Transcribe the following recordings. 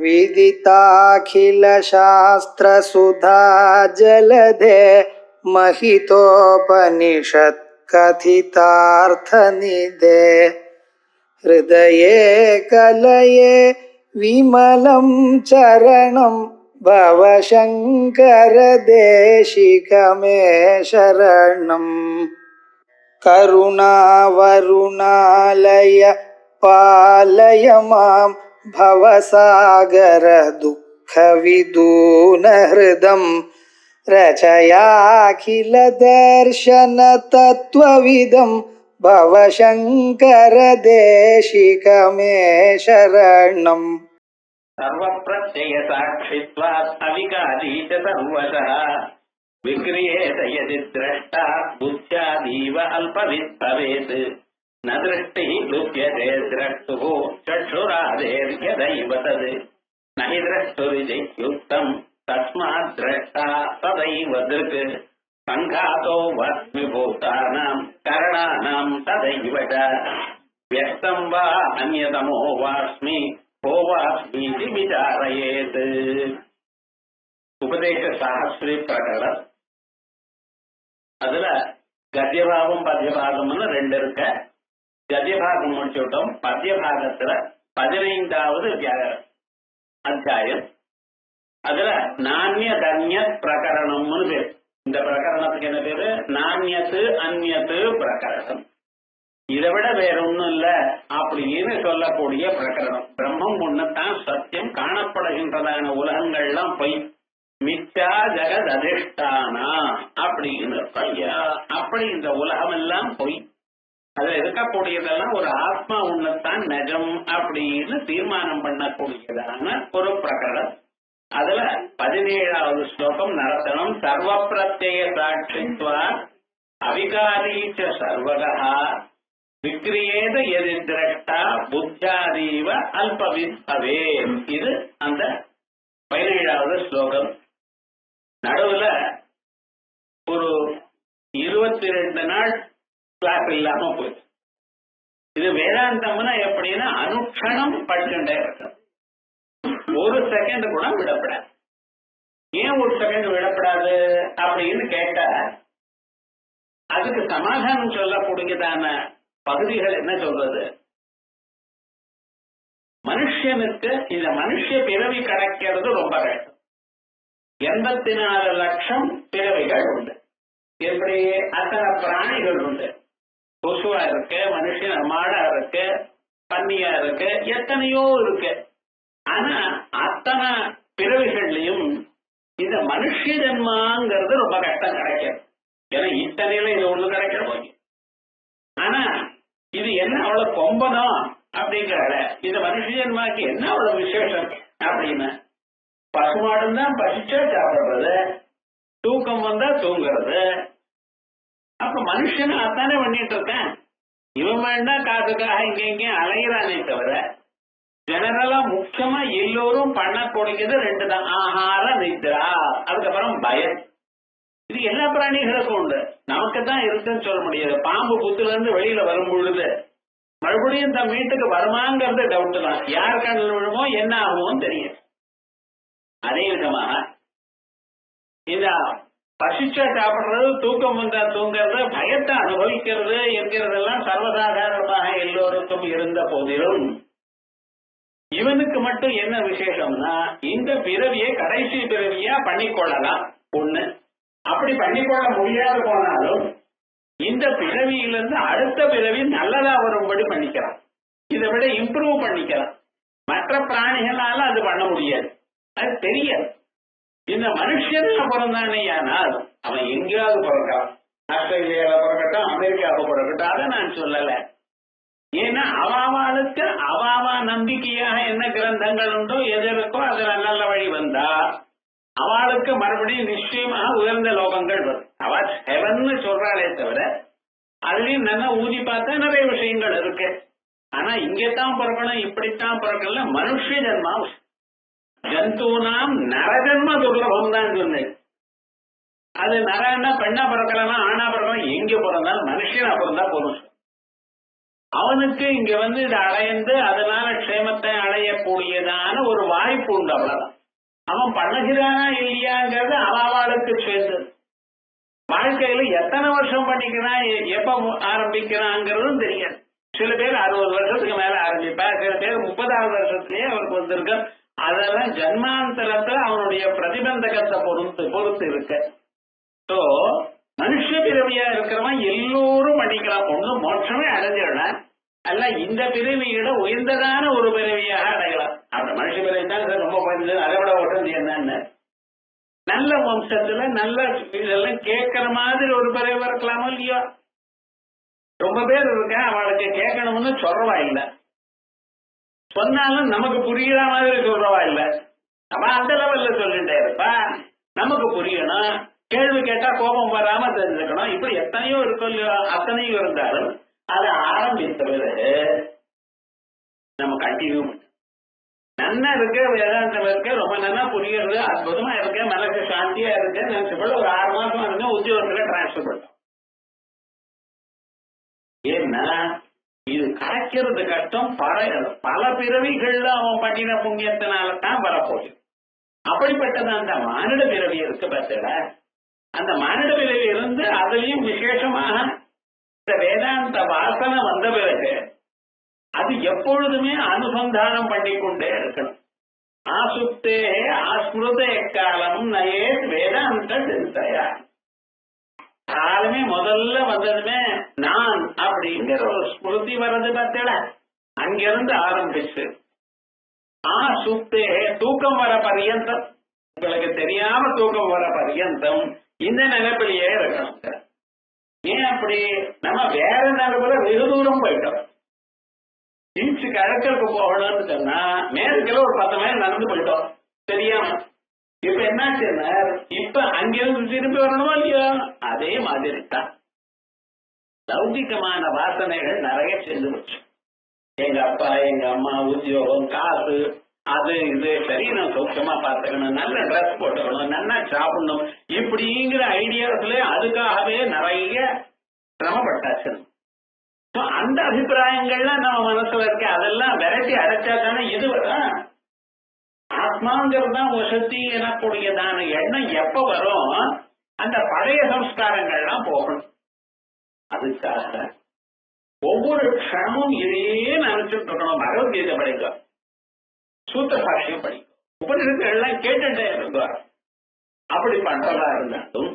विदिताखिलशास्त्रसुधा जलधे महितोपनिषत् कथितार्थनिधे हृदये कलये विमलं चरणं भवशङ्कर देशिकमे शरणम् करुणावरुणालय पालय मां भवसागर दुःखविदूनहृदं रचयाखिल दर्शन तत्त्वविदं भवशङ्कर देशिकमे शरणम् सर्वप्रत्यय साक्षित्वात् अविकारी च सर्वशः विक्रियेत यदि द्रष्टा बुद्ध्यादीव अल्पवित् भवेत् न दृष्टिः लुप्यते द्रष्टुः चक्षुरादेर्यदैव तद् न हि द्रष्टुरित्युक्तम् तस्मात् द्रष्टा तदैव दृक् सङ्घातो वह्निभूतानाम् करणानाम् तदैव च व्यक्तं वा अन्यतमो वास्मि கோவாஸ்மீதி விசாரயேத். உபதேச சாஸ்திரி பிரகரணம். அதுல கத்தியபாகம் பத்தியபாகம்னு ரெண்டு இருக்க. கத்தியபாகம் முடிச்சுட்டோம். பத்தியபாகத்துல 15வது அத்தியாயம். அதுல நானிய தன்ய பிரகரணம்னு பேர். இந்த பிரகரணத்துக்கு என்ன பேரு? நானியத்து அந்நியத்து பிரகரணம். இதை விட வேற ஒண்ணும் இல்ல அப்படின்னு சொல்லக்கூடிய பிரகரணம். பிரம்மம் ஒண்ணுதான் சத்தியம், காணப்படுகின்றதான உலகங்கள்லாம் பொய், மிச்சா ஜெகத் அதிஷ்டானா அப்படின்னு பையா. அப்படி இந்த உலகம் எல்லாம் பொய், அதுல இருக்கக்கூடியதெல்லாம் ஒரு ஆத்மா ஒண்ணுதான் நிஜம் அப்படின்னு தீர்மானம் பண்ணக்கூடியதான ஒரு பிரகரணம். அதுல 17வது ஸ்லோகம் நடத்தணும். சர்வ பிரத்யய சாட்சித்வா அவிகாரீச்ச சர்வகா விக்ரியேத எதி திரஷ்டா புத்தியாதீவ அல்பவித் பவேத். இது அந்த 17வது ஸ்லோகம். நடுவுல ஒரு 22 நாள் கிளாஸ் இல்லாம போயிடுச்சு. இது வேதாந்தம்னா எப்படின்னா அனுக்ஷணம் படிச்சுட்டே இருக்கும். ஒரு செகண்ட் கூட விடப்படாது. ஏன் ஒரு செகண்ட் விடப்படாது அப்படின்னு கேட்டா அதுக்கு சமாதானம் சொல்லக்கூடியதான பகுதிகள் என்ன சொல்றது? மனுஷனுக்கு இந்த மனுஷ பிறவி கிடைக்கிறது ரொம்ப கஷ்டம். 84 லட்சம் பிறவிகள் உண்டு. எப்படி அத்தனை பிராணிகள் உண்டு. கொசுவா இருக்கு, மனுஷன் மாடா இருக்கு, பன்னியா இருக்கு, எத்தனையோ இருக்கு. ஆனா அத்தனை பிறவிகள்லயும் இந்த மனுஷ ஜன்மாங்கிறது ரொம்ப கஷ்டம் கிடைக்கிறது. ஏன்னா இத்தனையில இது ஒண்ணு கிடைக்கிற போய். ஆனா இது என்ன அவ்வளவு கொம்பனம் அப்படிங்கிறத, இந்த மனுஷ ஜன்மாக்கு என்ன அவ்வளவு விசேஷம் அப்படின்னு, பசுமாடும் தான் பசிச்சா சாப்பிடுறது, தூக்கம் வந்தா தூங்குறது. அப்ப மனுஷன் அத்தானே பண்ணிட்டு இருக்கேன். இவன் வேண்டா காசுக்காக இங்க இங்கேயும் அலைகிறானே தவிர ஜெனரலா முக்கியமா எல்லோரும் பண்ணக்கூடியது 2 தான். ஆஹார நித்ரா, அதுக்கப்புறம் பயம். இது எல்லா பிராணிகளுக்கும் உண்டு. நமக்கு தான் இருக்குன்னு சொல்ல முடியாது. பாம்பு புத்துல இருந்து வெளியில வரும் பொழுது மறுபடியும் தன் வீட்டுக்கு வருமாங்கிறது டவுட் தான். யார் கண்ணில் விழுமோ என்ன ஆகுமோன்னு தெரியும். அதே விதமாக இந்த பசிச்சா சாப்பிடுறது, தூக்கம் வந்தா தூங்குறது, பயத்தை அனுபவிக்கிறது என்கிறதெல்லாம் சர்வசாதாரணமாக எல்லோருக்கும் இருந்த போதிலும் இவனுக்கு மட்டும் என்ன விசேஷம்னா இந்த பிறவியை கடைசி பிறவியா பண்ணிக்கொள்ளலாம். ஒண்ணு, அப்படி பண்ணிக்கொள்ள முடியாது போனாலும் இந்த பிறவியிலிருந்து அடுத்த பிறவி நல்லதா வரும்படி பண்ணிக்கலாம். இதை விட இம்ப்ரூவ் பண்ணிக்கலாம். மற்ற பிராணிகளால அது பண்ண முடியாது, அது தெரியாது. இந்த மனுஷனா பிறந்தானேயானால் அவன் எங்கேயாவது பிறக்கலாம். ஆஸ்திரேலியாவில பிறக்கட்டும், அமெரிக்காவுக்கு பிறக்கட்டும், அதை நான் சொல்லல. ஏன்னா அவாவாளுக்கு அவாவா நம்பிக்கையாக என்ன கிரந்தங்கள் உண்டோ எது இருக்கோ அதுல நல்ல வழி வந்தா அவளுக்கு மறுபடியும் நிச்சயமாக உயர்ந்த லோகங்கள் வரும். அவ ஹெவன்னு சொல்றாளே தவிர அதுலயும் நல்லா ஊதி பார்த்தா நிறைய விஷயங்கள் இருக்கு. ஆனா இங்கத்தான் பிறக்கணும், இப்படித்தான் பிறக்கல. மனுஷ ஜன்மா ஜந்தூனாம் நரஜன்ம துர்லபம் தான் சொன்னேன். அது நரன்னா பெண்ணா பிறக்கலாம், ஆணா பிறக்கலாம், எங்க பிறந்தாலும் மனுஷனா பிறந்தா போதும். அவனுக்கு இங்க இதை அடைந்து அதனால க்ஷேமத்தை அடையக்கூடியதான ஒரு வாய்ப்பு உண்டு. அவ்வளவுதான். அவன் பண்ணுகிறானா இல்லையாங்கிறது அவளுக்கு சேர்ந்தது. வாழ்க்கையில எத்தனை வருஷம் பண்ணிக்கிறான், எப்ப ஆரம்பிக்கிறாங்கிறதும் தெரியாது. சில பேர் 60 வருஷத்துக்கு மேல ஆரம்பிப்பா, சில பேர் 30வது வருஷத்துலயே அவருக்கு வந்திருக்க. அதெல்லாம் ஜன்மாந்தரத்துல அவனுடைய பிரதிபந்தகத்தை பொறுத்து இருக்கு. சோ மனுஷ பிறவியா இருக்கிறவன் எல்லோரும் பண்ணிக்கலாம். ஒண்ணும் மோட்சமே அடைஞ்சிடலாம், அல்ல இந்த பிறவியோட உயர்ந்ததான ஒரு பிறவியாக அடையலாம். அப்படி மனுஷ பிறவி தான் ரொம்ப குறைந்தது. அதை விட ஒட்டது என்னன்னு நல்ல வம்சத்துல நல்ல இதெல்லாம் கேட்கிற மாதிரி ஒரு பிறவி இருக்கலாமோ இல்லையோ. ரொம்ப பேர் இருக்க அவளுக்கு கேட்கணும்னு சொல்றவா இல்லை, சொன்னாலும் நமக்கு புரியுற மாதிரி சொல்றவா இல்லை. அவன் அந்த லெவல்ல சொல்லிட்டே இருப்பா. நமக்கு புரியணும், கேள்வி கேட்டா கோபம் வராம தெரிஞ்சுக்கணும். இப்படி எத்தனையோ இருக்கும் இல்லையோ. அத்தனையும் இருந்தாலும் அதை ஆரம்பித்த பிறகு நம்ம கண்டினியூ பண்ண நன்னா இருக்கு, வேதாந்தம் இருக்கு, ரொம்ப நல்லா புரியுறது, அற்புதமா இருக்கு, மனசு சாந்தியா இருக்கு நினைச்சப்பட ஒரு 6 மாசம் இருந்து உத்தியோகத்துல டிரான்ஸ்பர் பண்ணோம். ஏன்னா இது கிடைக்கிறது கஷ்டம். பல பிறவிகள்ல அவன் பண்ணின புண்ணியத்தினால்தான் வரப்போகுது. அப்படிப்பட்டது அந்த மானிட பிறவி இருக்கு பார்த்தல. அந்த மானிட பிறவி இருந்து அதுலயும் விசேஷமாக இந்த வேதாந்த வாசனை வந்த பிறகு அது எப்பொழுதுமே அனுசந்தானம் பண்ணிக்கொண்டே இருக்கணும். ஆசுப்தே ஆஸ்மிருத எக்காலம் நயே வேதாந்த சிந்தையா. காலமே முதல்ல வந்ததுமே நான் அப்படிங்கிற ஒரு ஸ்மிருதி வர்றது பார்த்தல, அங்கிருந்து ஆரம்பிச்சு ஆசுப்தே தூக்கம் வர பர்யந்தம், உங்களுக்கு தெரியாம தூக்கம் வர பர்யந்தம் இந்த நினைப்பிலேயே இருக்கணும். ஏன் அப்படி? நம்ம வேற நினைப்புல வெகு தூரம் போயிட்டோம். இன்ச்சு கிழக்கு போகணும்னு சொன்னா மேற்குல ஒரு 10 மைல் நடந்து போயிட்டோம் தெரியாம. இப்ப என்னாச்சுன்னா இப்ப அங்கிருந்து திரும்பி வரணுமா இல்லையோ. அதே மாதிரி தான் லௌகிகமான வாசனைகள் நிறைய சேர்ந்து போச்சு. எங்க அப்பா எங்க அம்மா, உத்தியோகம், காசு, அது இது, சரீரம் சௌக்கியமா பார்த்துக்கணும், நல்ல ட்ரெஸ் போட்டுக்கணும், நல்லா சாப்பிடணும், இப்படிங்கிற ஐடியாஸ்ல அதுக்காகவே நிறைய சிரமப்பட்டாச்சு. அந்த அபிப்பிராயங்கள்லாம் நம்ம மனசுல இருக்க அதெல்லாம் விரட்டி அடைச்சா தானே இது வரும். ஆத்மாங்கிறது தான் வசதி எனக்கூடியதான எண்ணம் எப்ப வரும், அந்த பழைய சம்ஸ்காரங்கள்லாம் போகணும். அதுக்காக ஒவ்வொரு க்ஷணமும் இதையே நினைச்சுட்டு இருக்கணும். பகவத்கீதை படிக்கும், சூத்திர பாஷ்யம் படிக்கும், உபநிஷத்துகள்லாம் கேட்டுட்டே இருக்கும். அப்படி பண்றதா இருந்தாலும்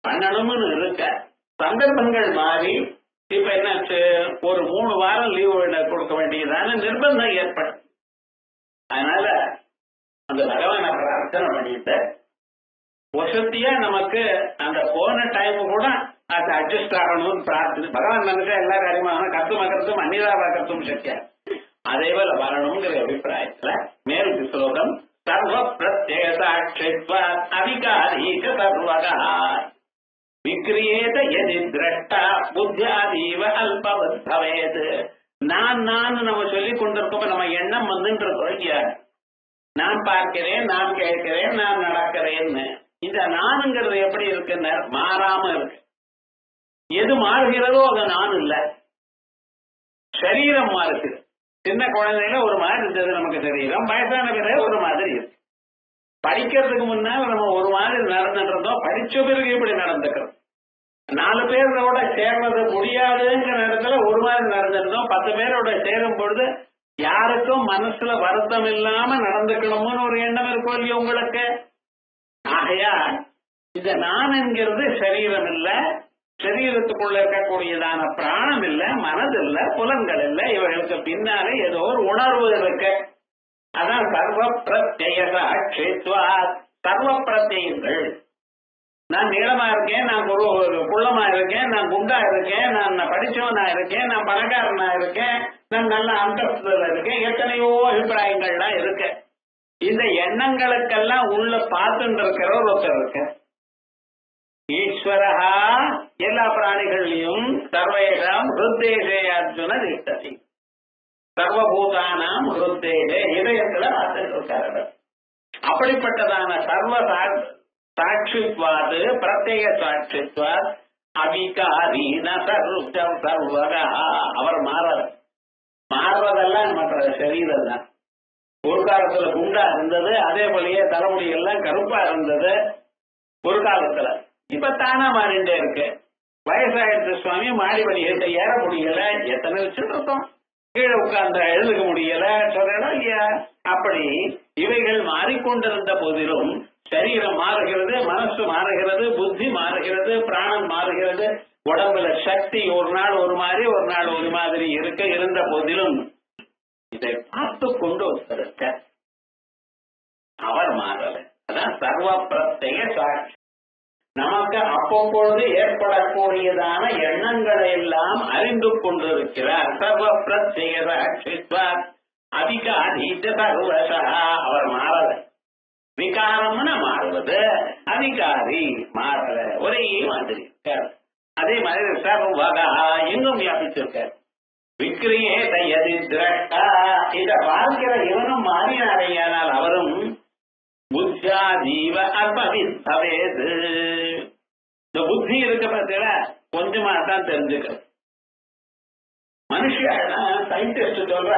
பண்ணணும்னு இருக்க சந்தர்ப்பங்கள் மாறி இப்ப என்னாச்சு, ஒரு 3 வாரம் லீவு கொடுக்க வேண்டியதான நிர்பந்தம் ஏற்படும். அதனால அந்த பகவானை பிரார்த்தனை பண்ணிட்டு வசதியா நமக்கு அந்த போன டைம் கூட அது அட்ஜஸ்ட் ஆகணும்னு பிரார்த்தனை. பகவான் நினைச்சா எல்லா காரியமாக கருத்தும் அந்நிதாபாகத்தும் சக்கியா அதே போல வரணுங்கிற அபிப்பிராயத்துல மேற்கு ஸ்லோகம் சர்வ பிரத்யேக சாட்சித்வா அவிகாரீக சர்வகா விக்ரியேத எதி திரஷ்டா புத்தியாதீவ அல்பவத் பவேத். நான் நம்ம சொல்லி கொண்டிருக்கோம். நம்ம எண்ணம் வந்துட்டு இருக்கோம் இல்லையா, நான் பார்க்கிறேன், நான் கேட்கிறேன், நான் நடக்கிறேன்னு. இந்த நானுங்கிறது எப்படி இருக்குன்னு மாறாம இருக்கு. எது மாறுகிறதோ அது நான் இல்ல, சரீரம் மாறுது. சின்ன குழந்தையில ஒரு மாதிரி இருந்தது நமக்கு சரீரம், வயசான பிறகு ஒரு மாதிரி இருக்கு. படிக்கிறதுக்கு முன்னால நம்ம ஒரு மாதிரி நடந்துட்டு இருந்தோம், படிச்ச பிறகு இப்படி நடந்துக்கிறோம். 4 பேரோட சேர்றது முடியாதுங்கிற இடத்துல ஒரு மாதிரி நடந்துருந்தோம். 10 பேரோட சேரும் பொழுது யாருக்கும் மனசுல வருத்தம் இல்லாம நடந்துக்கணும்னு ஒரு எண்ணம் இருக்கும் இல்லையா உங்களுக்கு. ஆகையா இந்த நான் என்கிறது சரீரம் இல்ல, சரீரத்துக்குள்ள இருக்கக்கூடியதான பிராணம் இல்ல, மனது இல்ல, புலன்கள் இல்ல. இவர்களுக்கு பின்னாலே ஏதோ ஒரு உணர்வு இருக்கு. அதான் சர்வ பிரத்யய சாட்சித்வா. சர்வ பிரத்யங்கள். நான் நீளமா இருக்கேன், நான் குள்ளமா இருக்கேன், நான் குண்டா இருக்கேன், நான் படிச்சவனா இருக்கேன், நான் பணக்காரனா இருக்கேன், நான் நல்ல அந்தஸ்துல இருக்கேன், எத்தனையோ அபிப்பிராயங்கள்லாம் இருக்கு. இந்த எண்ணங்களுக்கெல்லாம் உள்ள பார்த்துட்டு இருக்கிற ஒருத்தர் இருக்கு. ஈஸ்வரஹா எல்லா பிராணிகளையும் சர்வேஷாம் ஹிருத்தேஷே அர்ஜுன திஷ்டதி. சர்வபூதானாம் ஹிருத்தேஷே இதயத்துல பார்த்துட்டு இருக்காரு. அப்படிப்பட்டதான சர்வ சாட்சித்வாது பிரத்யேக சாட்சித்வாத் அவிகாரீன சர்வகா. அவர் மாறுறதெல்லாம் மற்ற சரீரம் தான். ஒரு காலத்துல குண்டா இருந்தது, அதே போலயே தலைமுடி எல்லாம் கருப்பா இருந்தது ஒரு காலத்துல. இப்ப தானா மாறிண்டே இருக்கு. வயசாயிடுச்சு சுவாமி, மாடி படிக்கிட்ட ஏற முடியல, எத்தனை வச்சுட்டு இருக்கோம், கீழே உட்கார்ந்த எழுதுக்க முடியல, சொல்லணும் இல்லையா? அப்படி இவைகள் மாறிக்கொண்டிருந்த போதிலும் சரீரம் மாறுகிறது, மனசு மாறுகிறது, புத்தி மாறுகிறது, பிராணம் மாறுகிறது, உடம்புல சக்தி ஒரு நாள் ஒரு மாதிரி ஒரு நாள் ஒரு மாதிரி இருந்த போதிலும் இதை பார்த்து கொண்டு வந்திருக்க அவர் மாறல. அதான் சர்வ பிரத்யேக சாட்சி. நமக்கு அப்பொழுது ஏற்படக்கூடியதான எண்ணங்களை எல்லாம் அறிந்து கொண்டிருக்கிறார். சர்வ பிரத்யேக சாட்சித்வார் அதிகாரீத சர்வசா. அவர் மாறல. விகாரம்னு மாறுவது, அதிகாரி மாறல, ஒரே மாதிரி இருக்கார். அதே மாதிரி சர்வகா எங்கும் வியாபிச்சிருக்கார். விக்ரியே தயதி திரட்டா. இத பார்க்கிற இவனும் மாறினாரையானால் அவரும் புத்தியா ஜீவ அல்பவித்தவேது. இந்த புத்தி இருக்க பத்தில கொஞ்சமா தான் தெரிஞ்சுக்கிறது. மனுஷனா சயின்டிஸ்ட் சொல்ற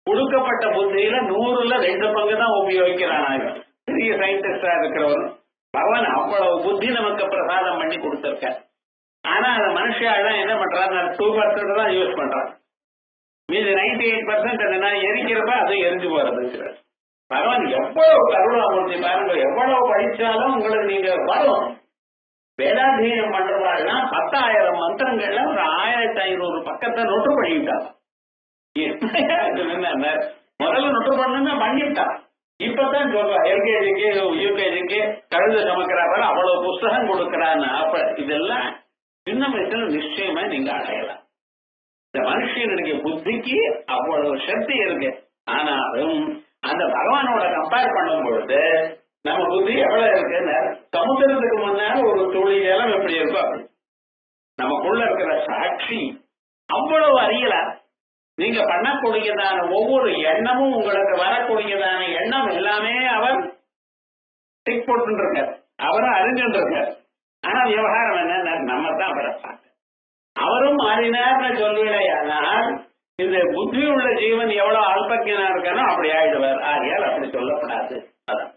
கொடுக்கப்பட்ட புத்தியில 100ல் 2 பங்கு தான் உபயோகிக்கிறான். பெரிய சயின்டிஸ்டா இருக்கிறவன் பகவான் அவ்வளவு புத்தி நமக்கு பிரசாதம் பண்ணி கொடுத்திருக்க. ஆனா அந்த மனுஷால என்ன பண்றான், 2% தான் யூஸ் பண்றான். மீது 98% என்னன்னா எரிக்கிறப்ப அது எரிஞ்சு போறது. பகவான் எவ்வளவு கருணாமூர்த்தி பாருங்க. எவ்வளவு படிச்சாலும் உங்களுக்கு நீங்க வரும். வேதாத்தியம் பண்றவாள்னா 10,000 மந்திரங்கள்ல ஒரு 1500 பக்கத்தை நொட்டு பண்ணிவிட்டான். முதல்ல நொட்டு பண்ணா பண்ணிவிட்டான். இப்பதான் சொல்றா எல்கேஜிக்கு யூகேஜிக்கு கழுத சமைக்கிறாரு, அவ்வளவு புஸ்தகம் கொடுக்கிறான்னு. அப்ப இதெல்லாம் சின்ன வயசுல நிச்சயமா நீங்க அடையலாம். இந்த மனுஷனுடைய புத்திக்கு அவ்வளவு சக்தி இருக்கு. ஆனாலும் அந்த பகவானோட கம்பேர் பண்ணும் பொழுது நம்ம புத்தி எவ்வளவு இருக்குன்னு, சமுத்திரத்துக்கு முன்னால ஒரு துளி ஜலம் எப்படி இருக்கோ அப்படி நமக்குள்ள இருக்கிற சாட்சி அவ்வளவு அறியலாம். நீங்க பண்ணக்கூடியதான ஒவ்வொரு எண்ணமும், உங்களுக்கு வரக்கூடியதான எண்ணம் எல்லாமே அவர் டிக் போட்டு இருக்கார், அவரும் அறிஞ்சுட்டு இருக்கார். ஆனா விவகாரம் என்ன, நம்ம தான் அவரை பார்க்க. அவரும் மாறினார்னு சொல்லுவில்லையானால் இந்த புத்தி உள்ள ஜீவன் எவ்வளவு அல்பக்கியனா இருக்கானோ அப்படி ஆயிடுவார். ஆகையால் அப்படி சொல்லப்படாது. அதான்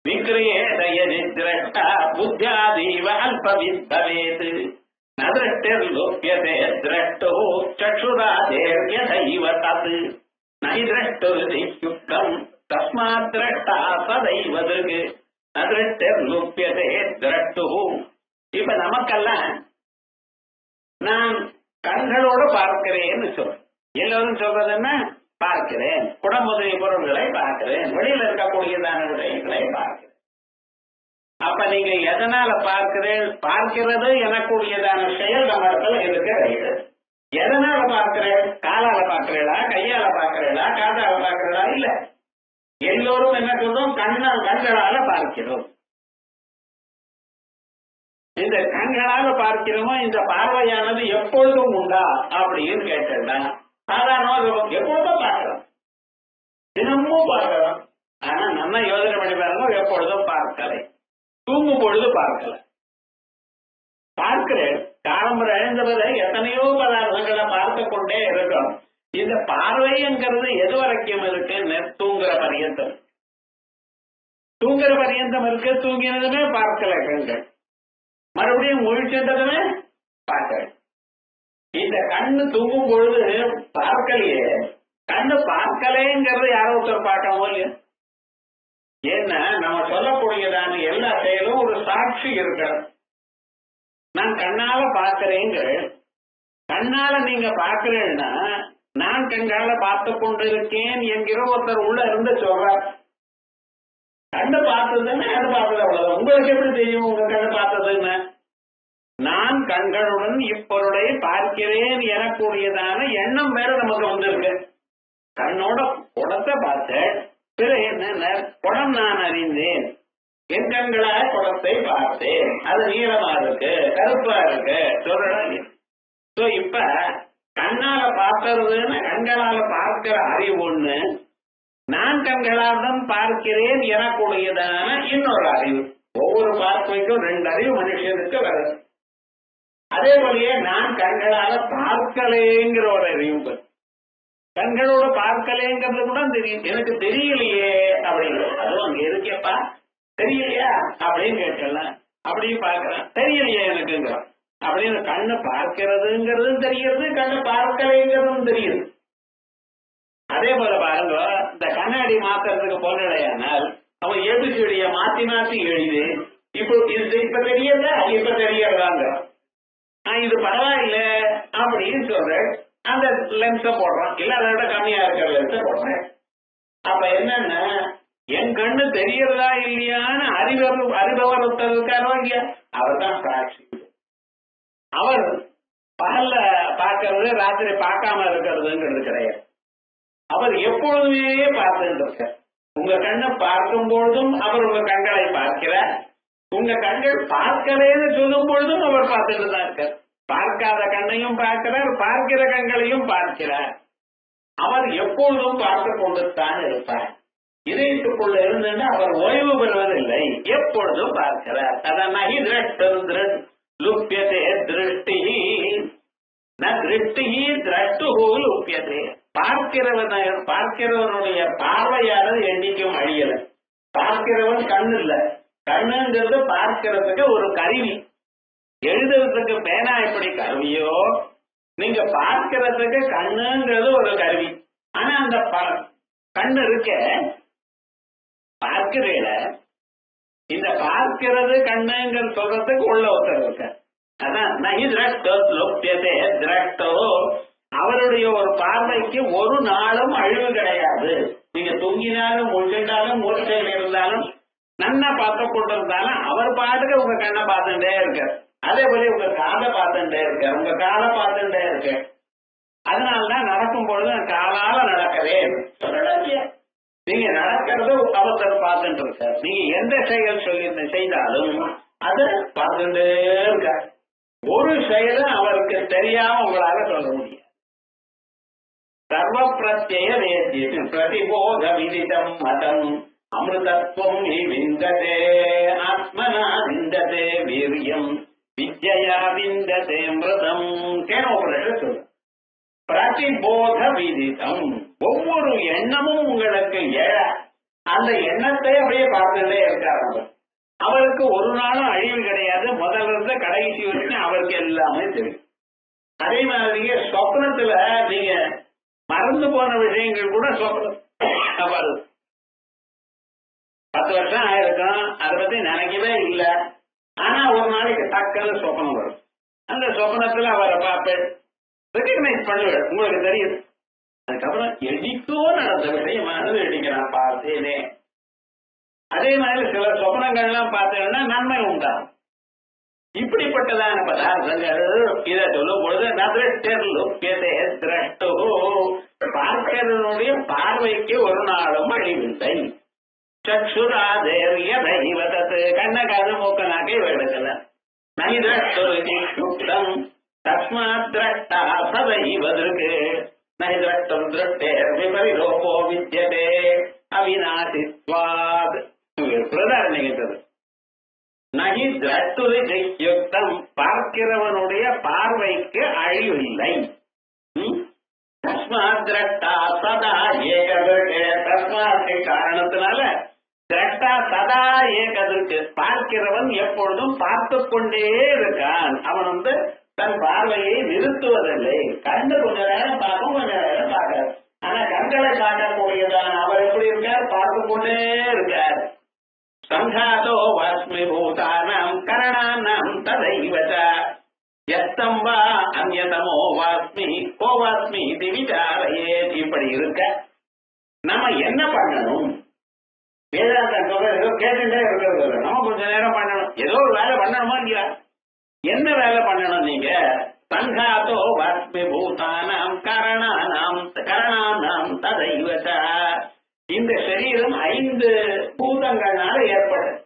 விக்ரியே தயதி திரட்டா புத்தியாதீவ அல்பவித்தவேது நதிருஷ்டிர்லோப்யதே திரஷ்டோ சக்ஷுராதேர்யதைவ தத் நஹி திரஷ்டுர்தியுக்தம் தஸ்மாத் திரஷ்டா சதைவ திருக் நதிருஷ்டிர்லோப்யதே திரஷ்டு. இப்ப நமக்கெல்லாம் நான் கண்களோடு பார்க்கிறேன்னு சொல்றேன். எல்லோரும் சொல்றது என்ன, பார்க்கிறேன், குடமுதலிய பொருள்களை பார்க்கிறேன், வெளியில இருக்கக்கூடியதான விடயங்களை பார்க்கிறேன். அப்ப நீங்க எதனால பார்க்கிறது எனக்கூடியதான செயல் நம்ம இடத்துல இருக்கிறது. எதனால பார்க்கிறேன், காலால பார்க்கிறீங்களா, கையால பார்க்கிறீங்களா, காதால பார்க்கிறீங்களா? இல்ல, எல்லோரும் என்ன சொல்றோம், கண்களால பார்க்கிறோம். இந்த கண்களால பார்க்கிறோமோ, இந்த பார்வையானது எப்பொழுதும் உண்டா அப்படின்னு கேட்டா சாதாரணமாக எப்பொழுதும் பார்க்கலாம், தினமும் பார்க்கலாம். ஆனா நம்ம யோசனை பண்ணி பாருங்க, எப்பொழுதும் பார்க்கலை, தூங்கும் பொழுது பார்க்கல. பார்க்கிறேன், காலம்புற எழுந்தவரை எத்தனையோ பதார்த்தங்களை பார்த்து கொண்டே இருக்கோம். இந்த பார்வைங்கிறது எது வரைக்கும் இருக்கு, தூங்குற பரியந்தம். தூங்குற பரியந்தம் இருக்கு. தூங்கினதுமே பார்க்கல கண்கள், மறுபடியும் முழிச்சதுமே பார்க்கல. இந்த கண்ணு தூங்கும் பொழுது பார்க்கலையே, கண்ணு பார்க்கலேங்கிறது யாரோ ஒருத்தர் பார்க்கணும் இல்லையா? ஏன்னா நம்ம சொல்லக்கூடியதான எல்லா செயலும் ஒரு சாட்சி இருக்கிறது. நான் கண்ணால பார்க்கிறேங்க, கண்ணால நீங்க பார்க்கிறேன்னா நான் கண்ணால பார்த்து கொண்டிருக்கேன் என்கிற ஒருத்தர் உள்ள இருந்து சொல்றார். கண்ணு பார்த்ததுன்னு அது பார்த்தது அவ்வளவுதான். உங்களுக்கு எப்படி தெரியும் உங்க கண்ணு பார்த்ததுன்னு? நான் கண்களுடன் இப்பொருளை பார்க்கிறேன் எனக்கூடியதான எண்ணம் வேற நமக்கு வந்திருக்கு. கண்ணோட குடத்தை பார்த்தேன், பிறகு என்ன, குடம் நான் அறிந்தேன், என் கண்களாக குடத்தை பார்த்தேன், அது நீளமா இருக்கு, கருப்பா இருக்கு சொல்றேன். இப்ப கண்ணால பார்க்கறதுன்னு கண்களால பார்க்கிற அறிவு ஒண்ணு, நான் கண்களால் பார்க்கிறேன் எனக்கூடியதான இன்னொரு அறிவு. ஒவ்வொரு பார்வைக்கும் 2 அறிவு மனுஷனுக்கு வருது. அதே போலயே நான் கண்களால பார்க்கலேங்கிற ஒரு அறிவு, கண்களோட பார்க்கலேங்கிறது கூட தெரியும், எனக்கு தெரியலையே அப்படின்னு. அதுவும் அங்க இருக்கேப்பா தெரியலையா அப்படின்னு கேட்கலாம், அப்படியும் பார்க்கலாம், தெரியலையே எனக்குங்கிறோம் அப்படின்னு. கண்ணு பார்க்கிறதுங்கிறதும் தெரியுது, கண்ணு பார்க்கலைங்கிறதும் தெரியுது. அதே போல பாருங்க, இந்த கண்ணாடி மாத்துறதுக்கு போனடையானால் அவன் ஏபிசிடிய மாத்தி மாத்தி எழுதி இப்ப தெரியல இப்ப தெரியறதாங்க, இது பரவாயில்ல அப்படின்னு சொல்றேன், அந்த லென்ஸ போடுறான், இல்ல அதை விட கம்மியா இருக்கிற லென்ஸ போடுறேன். அப்ப என்னன்னா என் கண்ணு தெரியறதா இல்லையான்னு அறிபவர் இருக்காரோ இல்லையா, அவர் தான் சாட்சி. அவர் பகல்ல பார்க்கறது ராத்திரி பார்க்காம இருக்கிறதுங்கிறது கிடையாது. அவர் எப்பொழுதுமே பார்த்துட்டு இருக்கார். உங்க கண்ணை பார்க்கும் பொழுதும் அவர் உங்க கண்களை பார்க்கிறார், உங்க கண்கள் பார்க்கலேன்னு சொல்லும் பொழுதும் அவர் பார்த்துட்டு தான் இருக்கார். பார்க்காத கண்ணையும் பார்க்கிறார், பார்க்கிற கண்களையும் பார்க்கிறார். அவர் எப்பொழுதும் பார்த்து கொண்டுத்தான் இருப்பார். இதயத்துக்குள்ள இருந்து அவர் ஓய்வு பெறுவதில்லை, எப்பொழுதும் பார்க்கிறார். அதான் நகி திரஷ்டு லுப்யதே திருஷ்டி ந திருஷ்டி திரஷ்டு லுப்யதே. பார்க்கிறவனுடைய பார்வையானது என்னைக்கும் அழியல. பார்க்கிறவன் கண்ணு இல்ல, கண்ணுங்கிறது பார்க்கிறதுக்கு ஒரு கருவி. எழுதுறதுக்கு பேனா எப்படி கருவியோ, நீங்க பார்க்கிறதுக்கு கண்ணுங்கிறது ஒரு கருவி. ஆனா அந்த கண்ணு இருக்க பார்க்கிறேல, இந்த பார்க்கிறது கண்ணுங்கிற சொல்றதுக்கு உள்ள ஒருத்தர் இருக்க. அதான் நகி திரஷ்டோ லுப்யதே திரஷ்டோ. அவருடைய ஒரு பார்வைக்கு ஒரு நாளும் அழிவு கிடையாது. நீங்க தூங்கினாலும் முழிச்சிருந்தாலும் மூர்ச்சையில் இருந்தாலும் நன்னா பார்த்து கொண்டிருந்தாலும் அவர் பாட்டுக்கு உங்க கண்ணை பார்த்துட்டே இருக்கார். அதே போல உங்க காதை பார்த்துட்டே இருக்கார், உங்க காலை பார்த்துட்டே இருக்க. அதனாலதான் நடக்கும் பொழுது காலால நடக்கிறேன் சொல்லலையே. நீங்க நடக்கிறது அவசரம் பார்த்துட்டு இருக்க. நீங்க எந்த செயல் செய்தாலும் அதை பார்த்துட்டே இருக்க. ஒரு செயலும் அவருக்கு தெரியாம உங்களால சொல்ல முடியாது. சர்வ பிரத்யய வேத்யம் பிரதிபோத விதிதம் மதம் அமிர்தத்வம் விந்ததே ஆத்மனா விந்ததே வீரியம் வித்யா விந்ததே மிருதம். கேனோபனிஷத் சொல்லு. பிரதிபோத விதிதம், ஒவ்வொரு எண்ணமும் உங்களுக்கு எழ, அந்த எண்ணத்தை அப்படியே பார்த்துட்டே இருக்காரு. அவருக்கு ஒரு நாளும் அழிவு கிடையாது. முதல்ல இருந்து கடைசி வரைக்கும் அவருக்கு எல்லாமே தெரியும். அதே மாதிரியே சொப்னத்துல நீங்க மறந்து போன விஷயங்கள் கூட சொப்னம் வருது. 10 வருஷம் ஆயிருக்கும், அதை பத்தி நினைக்கவே இல்லை. ஆனா ஒரு நாளைக்கு டக்குன்னு சொப்னம் வரும். அந்த சொப்னத்துல அவரை பார்ப்பேன், ரெகக்னைஸ் பண்ணுவேன், உங்களுக்கு தெரியுது. அதுக்கப்புறம் எடிக்கோ நடந்த விஷயமானது எடிக்க நான் பார்த்தேனே. அதே மாதிரி சில சொப்னங்கள்லாம் பார்த்தேன்னா நன்மை உண்டாகும். இப்படிப்பட்டதான பதார்த்தங்கள் இதை சொல்லும் பொழுது பார்க்கிறவனுடைய பார்வைக்கு ஒரு நாளும் அழிவில்லை. சக்ஷுராதேவிய தெய்வதத்து, கண்ண காது மூக்க நாக்கை வேடுக்கல. நகி திரஷ்டம் தஸ்மாத் திரஷ்டா சதைவதற்கு நகி திரஷ்டம் திருஷ்டே விபரிலோபோ வித்யதே அவிநாசித்வாத். பிரதாரணிகிறது நகி திரஷ்டுயுக்தம், பார்க்கிறவனுடைய பார்வைக்கு அழிவில்லை. தஸ்மாத் திரஷ்டா சதா ஏகதிர்க்கு, தஸ்மாத் காரணத்தினால திரஷ்டா சதா ஏகதிர்க்கு, பார்க்கிறவன் எப்பொழுதும் பார்த்து கொண்டே இருக்கான். அவன் தன் பார்வையை நிறுத்துவதில்லை. கண்டு கொஞ்ச நேரம் பார்க்கும், கொஞ்ச நேரம் பார்க்காது. ஆனா கண்களை காட்டக்கூடியதான் அவர் எப்படி இருக்கார், பார்த்து கொண்டே இருக்கார். சங்காதோ வாஸ்மி பூதானாம் கரணானாம் ததைவச யஸ்தம் வா அந்யதமோ வாஸ்மி கோ வாஸ்மி இது விசாரையே. இப்படி இருக்க நம்ம என்ன பண்ணணும்? வேதாந்தம் சொல்ற ஏதோ கேட்டுட்டே இருக்கிறது, நம்ம கொஞ்ச நேரம் பண்ணணும். ஏதோ ஒரு வேலை பண்ணணுமா இல்லையா? என்ன வேலை பண்ணணும் நீங்க? சங்காதோ வாஸ்மி பூதானாம் கரணானாம் ததைவச. இந்த சரீரம் 5 பூதங்களால ஏற்படும்.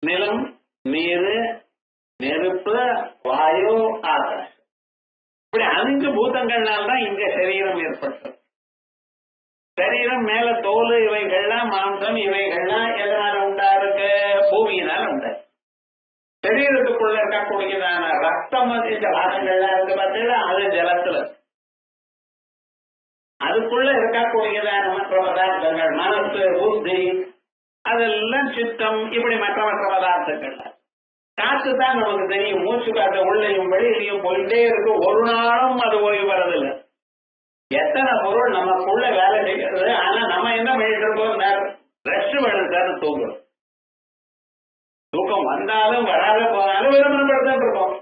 நிலம், நீர், நெருப்பு, வாயு, ஆகாசம். இப்படி 5 பூதங்கள்னால்தான் இந்த சரீரம் ஏற்பட்டது. சரீரம் மேல தோல் இவைகள்லாம், மாம்சம் இவைகள்லாம் எதனால உண்டா இருக்கு? பூமியினால உண்டா. சரீரத்துக்குள்ள இருக்கக்கூடியதான ரத்தம் இந்த பாகங்கள்லாம் இருக்கு பார்த்தீங்கன்னா அது ஜலத்துல, அதுக்குள்ள இருக்கக்கூடியதான மற்ற பதார்த்தங்கள் மனசு புத்தி அதெல்லாம் சித்தம், இப்படி மற்ற மற்ற பதார்த்தங்கள். காத்து தான் நமக்கு தெரியும், மூச்சு காத்த உள்ளையும் வெளியிலையும் போயிட்டே இருக்கு, ஒரு நாளும் அது ஓய்வு வரதில்லை. எத்தனை பொருள் நமக்குள்ள வேலை செய்கிறது, ஆனா நம்ம என்ன பண்ணிட்டு இருக்கோம், ரெஸ்ட் வேணும், தூங்குறோம். தூக்கம் வந்தாலும் வராத போனாலும் விரும்பப்படுத்த இருக்கோம்.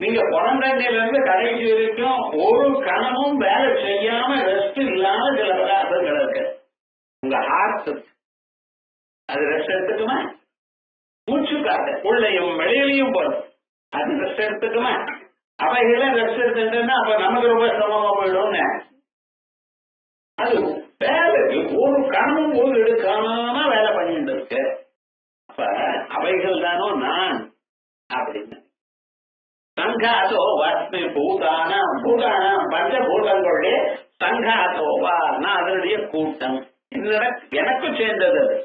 நீங்க குழந்தைல இருந்து கடைசி வரைக்கும் ஒரு கணமும் வேலை செய்யாம ரெஸ்ட் இல்லாம சில பதார்த்தங்கள் இருக்கு. உங்க ஹார்ட் அது ரெஸ்ட் எடுத்துக்குமா? மூச்சு காத்த உள்ளையும் வெளியிலையும் போறது அது ரெஸ்ட் எடுத்துக்குமா? அவைகளை ரெஸ்ட் எடுத்துட்டா அப்ப நமக்கு ரொம்ப சிரமமா போயிடும். அது வேலைக்கு ஒரு கணமும் ஒரு எடுக்காம வேலை பண்ணிட்டு இருக்கு. அப்ப அவைகள் தானோ நான் அப்படின்னு. சங்காதோ வாஸ்மி பூதான பூதான பஞ்சபூதங்களுடைய சங்காதோவா, நான் அதனுடைய கூட்டம், எனக்கு சேர்ந்தது, அது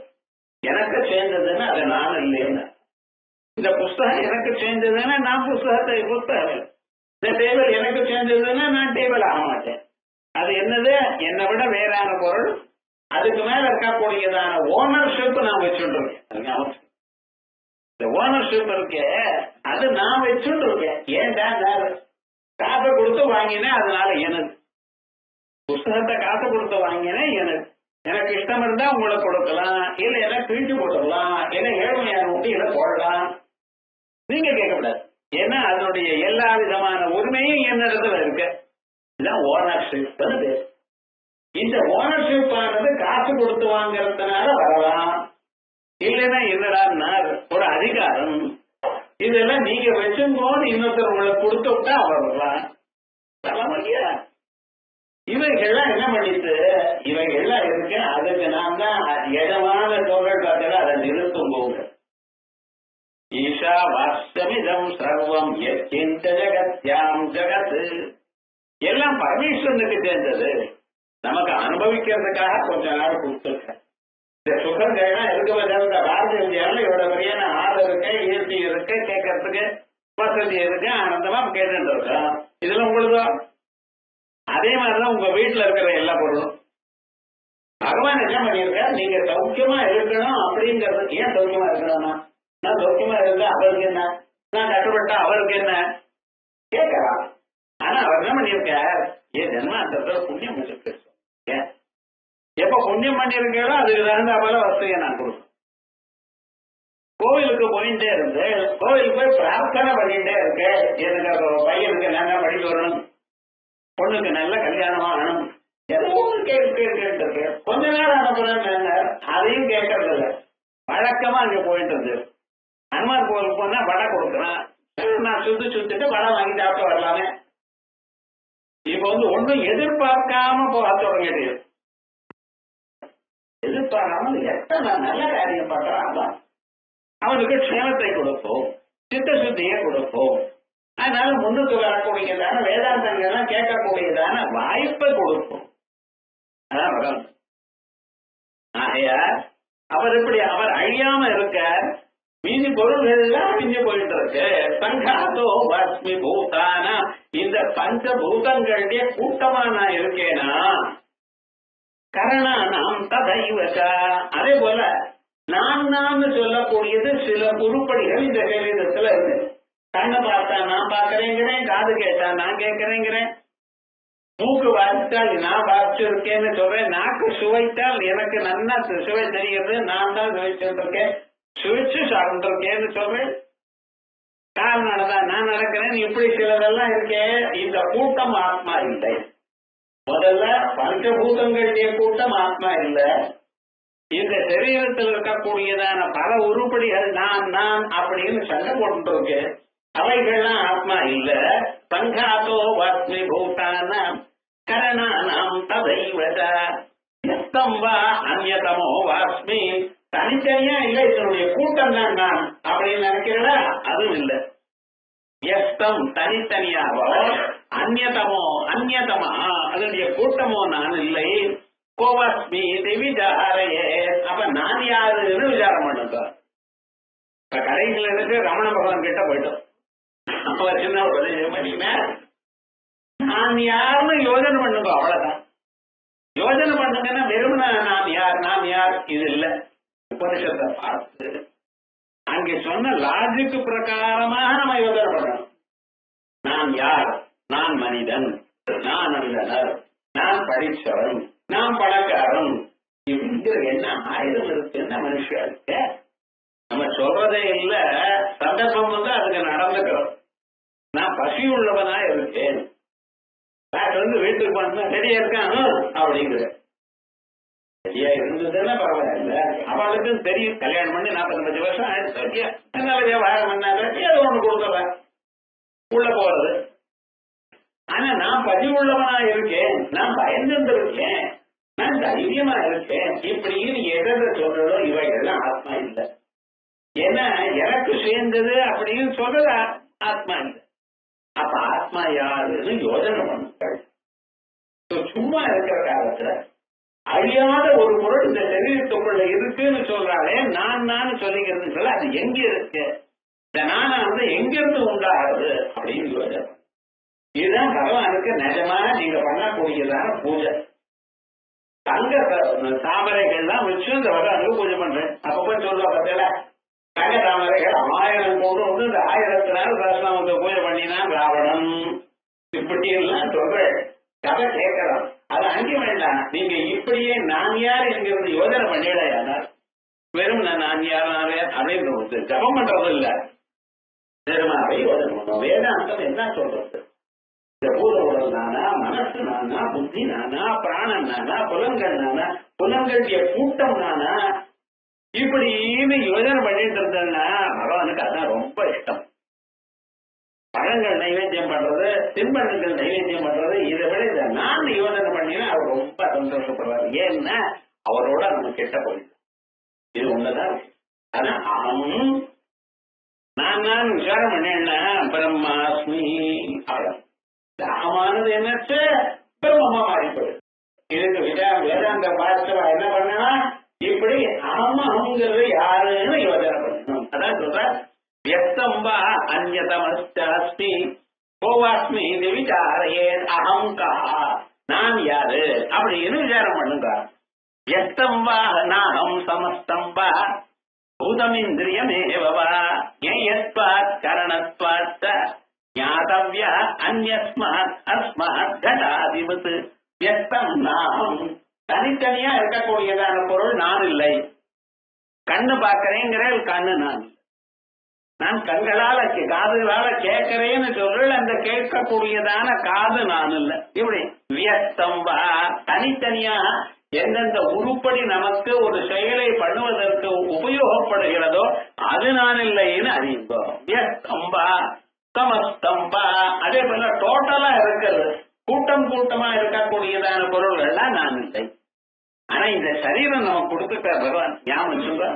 எனக்கு சேர்ந்ததுன்னு அது நான் இல்லைன்னு. இந்த புஸ்தகம் எனக்கு சேர்ந்ததுன்னா நான் புஸ்தகம், இந்த டேபிள் எனக்கு சேர்ந்ததுன்னா நான் டேபிள் ஆக மாட்டேன். அது என்னது, என்னை விட வேறான பொருள், அதுக்கு மேல இருக்கக்கூடியதான ஓனர்ஷிப் நான் வச்சுட்டு இருக்கேன். இந்த ஓனர்ஷிப் இருக்கே அது நான் வச்சுட்டு இருக்கேன். ஏன்டா காசை கொடுத்து வாங்கினேன், அதனால எனக்கு புஸ்தகத்தை காசை கொடுத்து வாங்கினேன், எனக்கு இஷ்டம் இருந்தா உங்களுக்கு கொடுக்கலாம், இல்ல எனக்கு பிரிச்சு போட்டுக்கலாம், இல்ல ஏழ்மையான ஊட்டியில போடலாம், நீங்க கேட்கக்கூடாது. ஏன்னா அதனுடைய எல்லா விதமான உரிமையும் என்னிடத்துல இருக்கு. இதுதான் ஓனர்ஷிப். இந்த ஓனர்ஷிப் ஆனது காசு கொடுத்து வாங்கறதுனால வரலாம், இல்லைன்னா என்னடா ஒரு அதிகாரம், இதெல்லாம் நீங்க வச்சும்போது இன்னொருத்தர் உங்களுக்கு கொடுத்து விட்டா வரலாம். தலைமையா இவைகள்லாம் என்ன பண்ணிட்டு இவைகள்லாம் இருக்கு. அதுக்கு நான் தான் எதமான தோழல் பார்த்தா அதை நிறுத்தும் போது ஈஷா வாஸ்தமிதம் சர்வம் எந்த ஜகத்யாம் ஜகத்து, எல்லாம் பரமேஸ்வரனுக்கு சேர்ந்தது. நமக்கு அனுபவிக்கிறதுக்காக கொஞ்ச நாள் கொடுத்துருக்க. இந்த சுகங்கள்லாம் இருக்க இந்த பாரத இந்தியாவில் இவ்வளவு பெரியான ஆள் இருக்கு, ஏசி இருக்கு, கேட்கறதுக்கு வசதி இருக்கு, ஆனந்தமா கேட்டு இருக்கோம். இதுல உங்களுக்கு அதே மாதிரிதான் உங்க வீட்டுல இருக்கிற எல்லா பொருளும் பகவான் என்ன பண்ணியிருக்க, நீங்க சௌக்கியமா இருக்கணும் அப்படிங்கிறது. ஏன் சௌக்கியமா இருக்கணும்னா, நான் சௌக்கியமா இருந்தா அவருக்கு என்ன, நான் கட்டுப்பட்டா அவருக்கு என்ன கேட்கலாம். ஆனா அவர் என்ன பண்ணியிருக்க, ஏன் ஜென்மாந்தத்துல புண்ணியம் பண்ணிருக்கு. ஏன் எப்ப புண்ணியம் பண்ணிருக்கோ அதுக்கு தகுந்த போல வசதியை நான் கொடுப்பேன். கோவிலுக்கு போயிட்டே இருந்து கோவிலுக்கு போய் பிரார்த்தனை பண்ணிட்டே இருக்கு, எனக்கு பையனுக்கு நல்லா படிக்க வரணும், பொண்ணுக்கு நல்ல கல்யாணம் ஆகணும், ஏதோ கேட்டு கொஞ்ச நேரம் அனுப்புறேன்னு அதையும் கேட்கறது இல்லை. வழக்கமா அங்க போயிட்டு இருந்து ஹனுமான் கோவிலுக்கு போனா வடை கொடுக்குறான், நான் சுத்திட்டு வடை வாங்கி சாப்பிட்டு வரலாமே. இப்ப ஒன்றும் எதிர்பார்க்காம போக தொடங்கிட்டு, எதிர்பாராமல் எத்தனை நல்ல காரியம் பண்றான் அவனுக்கு க்ஷேமத்தை கொடுப்போம், சித்த சுத்தியை கொடுப்போம். அதனால முன்னுக்கு வரக்கூடியதான வேதாந்தங்கள்லாம் கேட்கக்கூடியதான வாய்ப்பை கொடுப்போம். அதான் பகவான். ஆகையா அவர் இப்படி அவர் அழியாம இருக்க, மீதி பொருள்கள் எல்லாம் அழிஞ்சு போயிட்டு இருக்கு. சங்காதோ வாஸ்மி பூதானா, இந்த பஞ்ச பூதங்களுடைய கூட்டமா நான் இருக்கேனா, கரணானாம் ததைவசா, அதே போல நான் சொல்லக்கூடியது சில உருப்படிகள் இந்த சரீரத்துல இருக்கு. கண்ணை பார்த்தா நான் பார்க்கறேங்கிறேன், காது கேட்டா நான் கேட்கறேங்கிறேன், மூக்கு வாசித்தால் நான் வாசிச்சிருக்கேன்னு சொல்றேன், நாக்கு சுவைத்தால் எனக்கு நல்லா சுவை தெரிகிறது, நான் தான் சுவைச்சிருக்கேன், சுவிச்சு சாப்பிட்டுருக்கேன்னு சொல்றேன், கால் நடந்தா நான் நடக்கிறேன், இப்படி சிலதெல்லாம் இருக்கேன். இந்த கூட்டம் ஆத்மா இல்லை. முதல்ல பஞ்சபூதங்களுடைய கூட்டம் ஆத்மா இல்லை. இந்த சரீரத்தில் இருக்கக்கூடியதான பல உருப்படிகள் நான் நான் அப்படின்னு சண்டை போட்டு இருக்கு, அவைகள்லாம் ஆத்மா இல்ல. சங்காதோ வாஸ்மி பூதான கரணானாம் ததைவத எத்தம் வா அந்யதமோ வாஸ்மி, தனித்தனியா இல்லை, இதனுடைய கூட்டம் தான் நான் அப்படின்னு நினைக்கிறதா, அதுவும் இல்லை. எஸ்தம் தனித்தனியாவோ, அந்யதமோ அந்யதமா அதனுடைய கூட்டமோ நான் இல்லை. கோவஸ்மி விசாரையே, அப்ப நான் யாருன்னு விசாரம் பண்ணுங்க. இப்ப கடைசியில இருந்து ரமண பகவான் கிட்ட போயிட்டோம். அவர் என்ன உபதேசம் பண்ணீங்கன்னா, நான் யாருன்னு யோஜனை பண்ணுங்க, அவ்வளவுதான். யோஜனை பண்ணுங்கன்னா வெறும் நான் யார் இது இல்ல. உபனிஷத்தை பார்த்து அங்கே சொன்ன லாஜிக் பிரகாரமாக நம்ம யோஜனை பண்ணணும். நான் யார்? நான் மனிதன், நான் அந்தனர், நான் படிச்சவன், நான் பணக்காரன், இப்படிங்கிற என்ன ஆயுதம் இருக்குன்னா மனுஷனுக்கு நம்ம சொல்றதே இல்ல. சந்தர்ப்பம் வந்து அதுக்கு நடந்துக்கிறோம். நான் பசி உள்ளவனா இருக்கேன், வீட்டுக்கு பண்ண ரெடியா இருக்கான் அப்படிங்கிற ரெடியா இருந்ததுன்னா பரவாயில்ல. அவளுக்கும் தெரியும், கல்யாணம் பண்ணி 45 வருஷம் ஆயிடுச்சு, நல்ல வியாபாரம் பண்ணாங்க, ஏதோ ஒண்ணு கொடுத்தவ உள்ள போறது. ஆனா நான் பசி உள்ளவனா இருக்கேன், நான் பயந்து இருக்கேன், நான் தைரியமா இருக்கேன், இப்படின்னு எதை சொல்றதோ இவைகள்லாம் ஆத்மா இல்லை. ஏன்னா எனக்கு சேர்ந்தது அப்படின்னு சொல்றது ஆத்மா இல்லை. அப்ப ஆத்மா யாருன்னு யோஜனை பண்ணுங்கள். சும்மா இருக்கிற காலத்துல அழியாத ஒரு பொருள் இந்த சரீரத்துக்குள்ள இருக்குன்னு சொல்றாலே நான் சொல்லிக்கிறது சொல்ல, அது எங்க இருக்கு, இந்த நானா வந்து எங்க இருந்து உண்டாகுது அப்படின்னு யோஜனை. இதுதான் பகவானுக்கு நிஜமா நீங்க பண்ணக்கூடியதான பூஜை. தங்க தாமரைகள்லாம் வச்சு இந்த பகவானுக்கு பூஜை பண்றேன். அப்பப்ப சொல்லுவா பத்தில தங்க தாமரைகள் 1000 கொண்டு வந்து இந்த 1000 சஹஸ்ரநாமத்தை பூஜை பண்ணினான் ராவணன், இப்படி எல்லாம் சொல்றேன். கதை கேட்கலாம், அது அங்கே வேண்டாம். நீங்க இப்படியே நான் யார் என்கிறது யோஜனை பண்ணிடாத. வெறும் நான் யார் அப்படின்னு ஜபம் பண்றது இல்ல, நிஜமாவே யோஜனை பண்ணுவோம். வேதாந்தம் என்ன சொல்றது? இந்த பூத உடல் நானா, மனசு நானா, புத்தி நானா, பிராணன் நானா, புலன்கள் நானா, புலன்களுடைய கூட்டம் நானா, இப்படின்னு யோஜனை பண்ணிட்டு இருந்தேன்னா பகவானுக்கு அதான் ரொம்ப இஷ்டம். பழங்கள் நைவேத்தியம் பண்றது, தின்பண்டங்கள் நைவேத்தியம் பண்றது, இதை விட இதை நான் யோஜனை பண்ணினா அவர் ரொம்ப சந்தோஷப்படுவார். ஏன்னா அவரோட நம்ம கெட்ட போயிடும். இது ஒண்ணுதான். ஆனா அவனும் நான் விசாரம் பண்ணேன்னா பிரம்மாஸ்மி அவன் தாமானது என்னச்சு பிரம்மமா மாறிப்போடு. இதுக்கு வேதாந்த பாஷவா என்ன பண்ணா இப்படி அகம்ங்கிறது யாருன்னு யோஜனை பண்ணணும். அதான் சொல்ற வியக்தம்பா அந்யதமஸ்மி கோவாஸ்மி விசாரையே அகங்கா, நான் யாரு அப்படின்னு விசாரம் பண்ணுங்க. வியக்தம்பா நாகம் சமஸ்தம்பா பூதமிந்திரியமேவா ஞேயத்வாத் கரணத்வாத் ஞாதவ்ய அந்யஸ்மாத் அஸ்மாத் கடாதிபத் வியக்தம் நாகம். தனித்தனியா இருக்கக்கூடியதான பொருள் நான் இல்லை. கண்ணு பார்க்கிறேங்கிற கண்ணு நான் கண்களால காதுகளால கேட்கிறேன்னு சொல்றேன், அந்த கேட்கக்கூடியதான காது நான் இல்லை. இப்படி வியக்தம்பா தனித்தனியா எந்தெந்த உருப்படி நமக்கு ஒரு செயலை பண்ணுவதற்கு உபயோகப்படுகிறதோ அது நான் இல்லைன்னு அறிந்தோம். வியக்தம்பா சமஸ்தம்பா அதே போல டோட்டலா இருக்கிறது, கூட்டம் கூட்டமா இருக்கக்கூடியதான பொருள்கள்லாம் நான் இல்லை. ஆனா இந்த சரீரம் நமக்கு கொடுத்துட்ட பகவான் ஞாபகம் சொல்ற,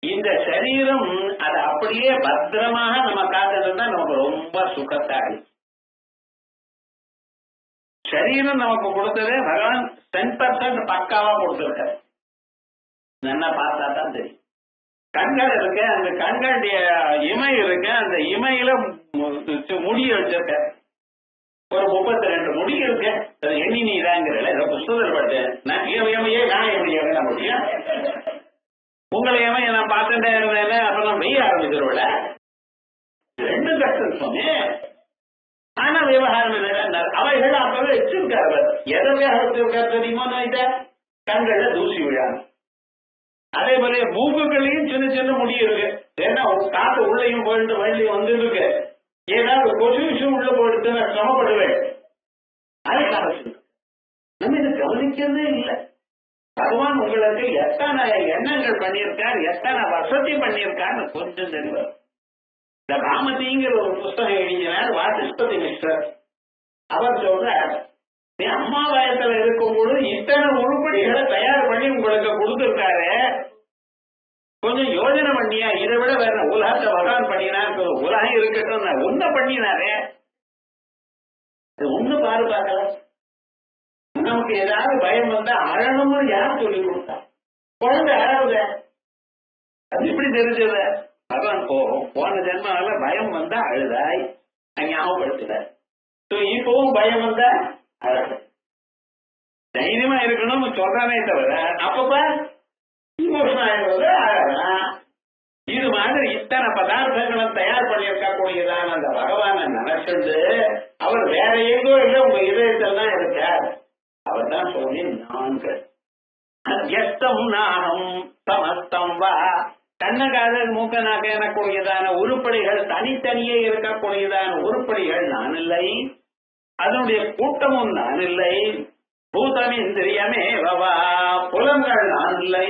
இந்த சரீரம் அது அப்படியே பத்திரமாக நம்ம காத்துதான் நமக்கு ரொம்ப சுகத்தாடி. சரீரம் நமக்கு கொடுத்ததே பகவான் 10% பக்காவா கொடுத்திருக்க. நல்லா பார்த்தா தான் தெரியும். கண்கள் இருக்கு, அந்த கண்களுடைய இமை இருக்கு, அந்த இமையில முடிய வச்சிருக்க ஒரு 32 முடி இருக்கு. அது எண்ணி நீதாங்கிறல ஏதோ புஸ்தகத்தில் பட்டேன். நான் எப்படி எண்ண முடியும்? உங்களை ஏமையை நான் பார்த்துட்டே இருந்தேன்னு அப்பெல்லாம் வெய்ய ஆரம்பிச்சிருவல. 2 கஷ்டம் சொன்னேன். ஆனா விவகாரம் என்ன, அவைகள் அப்பவே வச்சிருக்காரு. எதவையாக வச்சிருக்காரு தெரியுமா? கண்கள்ல தூசி விழாங்க. அதே போல மூக்குகளையும் சின்ன சின்ன முடி இருக்கு. ஏன்னா காத்து உள்ளையும் போயிட்டு வழியும் வந்து இருக்கு. ஏதாவது கொசு விஷயம் உள்ள போயிட்டு நான் சிரமப்படுவேன். அதை காமிச்சு நம்ம இதை கவனிக்கிறதே இல்லை. பகவான் உங்களுக்கு எத்தனை எண்ணங்கள் பண்ணியிருக்கார், எத்தனை வசதி பண்ணியிருக்காருன்னு கொஞ்சம் தெரிவார். இந்த ராமதிங்கிற ஒரு புஸ்தகம் எழுதினார் வாசஸ்பதி மிஸ்டர். அவர் சொல்றார், நீ அம்மா வயசுல இருக்கும் பொழுது இத்தனை உருப்படிகளை தயார் பண்ணி உங்களுக்கு கொடுத்திருக்காரு, கொஞ்சம் யோஜனை பண்ணியா? இதை விட வேற உலகத்தை பகவான் பண்ணினார். உலகம் இருக்கட்டும், நான் ஒன்ன பண்ணினாரே, ஒண்ணு பாரு பார்க்கலாம். நமக்கு ஏதாவது பயம் வந்தா அழணும்னு யார் சொல்லி கொடுத்தா? குழந்தை அழகுத, அது எப்படி தெரிஞ்சது? பகவான் போன ஜென்மால பயம் வந்தா அழுதாய் ஞாபகப்படுத்தினார். இப்பவும் பயம் வந்தா அழகு. தைரியமா இருக்கணும்னு சொல்றானே தவிர அப்பப்ப இமோஷன் ஆயிடுறது அழகலாம். இது மாதிரி இத்தனை பதார்த்தங்களும் தயார் பண்ணியிருக்க கூடியதான் அந்த பகவானை நினைச்சிருந்து அவர் வேற எங்கோ இல்லை உங்க இதயத்தில் தான் இருக்கார். அவர் தான் சொல்லி நான்கு அத்தியஸ்தம் நாகம் சமஸ்தம் வா. கண்ணகாத மூக்க நாக்க எனக்கூடியதான உருப்படிகள் தனித்தனியே இருக்கக்கூடியதான உருப்படிகள் நான் இல்லை, அதனுடைய கூட்டமும் நான் இல்லை. பூதமிந்திரியமே வவா, புலங்கள் நான் இல்லை,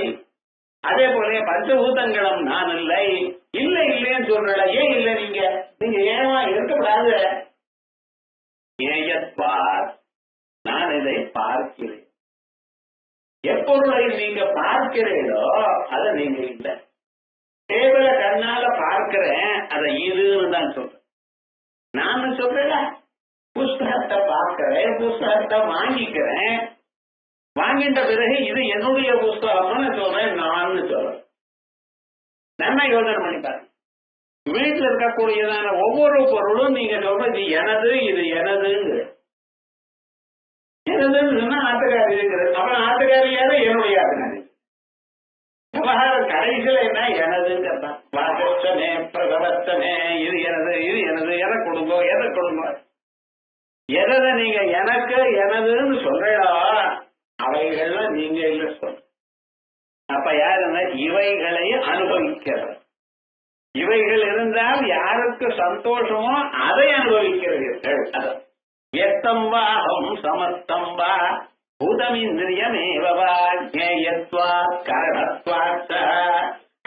அதே போல பஞ்சபூதங்களும் நான் இல்லை. இல்லை இல்லைன்னு சொல்றல, ஏன் இல்லை? நீங்க ஏமா இருக்கக்கூடாது? ஏயத்பார், நான் இதை பார்க்கிறேன். எப்பொருளை நீங்க பார்க்கிறீங்களோ அதை நீங்க இல்லை. டேபிள கண்ணால பார்க்கிறேன், அதை இதுன்னு தான் சொல்றேன். நான் சொல்றேன் புஸ்தகத்தை பார்க்கிறேன், புஸ்தகத்தை வாங்கிக்கிறேன், வாங்கிட்ட பிறகு இது என்னுடைய புஸ்தகம்னு சொல்றேன், நான் சொல்றேன். நல்லா யோசனை பண்ணிப்பாரு. வீட்டில் இருக்கக்கூடியதான ஒவ்வொரு பொருளும் நீங்க சொல்றது எனது, இது எனதுங்க. எனதுன்னு சொன்னா ஆட்டுக்காரி இருக்கிறது. அப்புறம் ஆட்டுக்காரி யாரு? என்னுடைய ஆட்டுக்காரி. விவகாரம் கடைசியில என்ன? எனதுங்கிறதான். வாசமே பிரகவத்தமே, இது எனது, இது எனது, எதை கொடுங்கோ, எதை கொடுங்கோ. எதை நீங்க எனக்கு எனதுன்னு சொல்றா அவைகள்லாம் நீங்க இல்ல சொல்ற. அப்ப யாருன்னா இவைகளை அனுபவிக்கிறது. இவைகள் இருந்தால் யாருக்கு சந்தோஷமோ அதை அனுபவிக்கிறீர்கள். அதான் எத்தம்பாகம் சமஸ்தம்பா பூதமிந்திரியமேவா ஜேயத்வா கரணத்வாச்ச,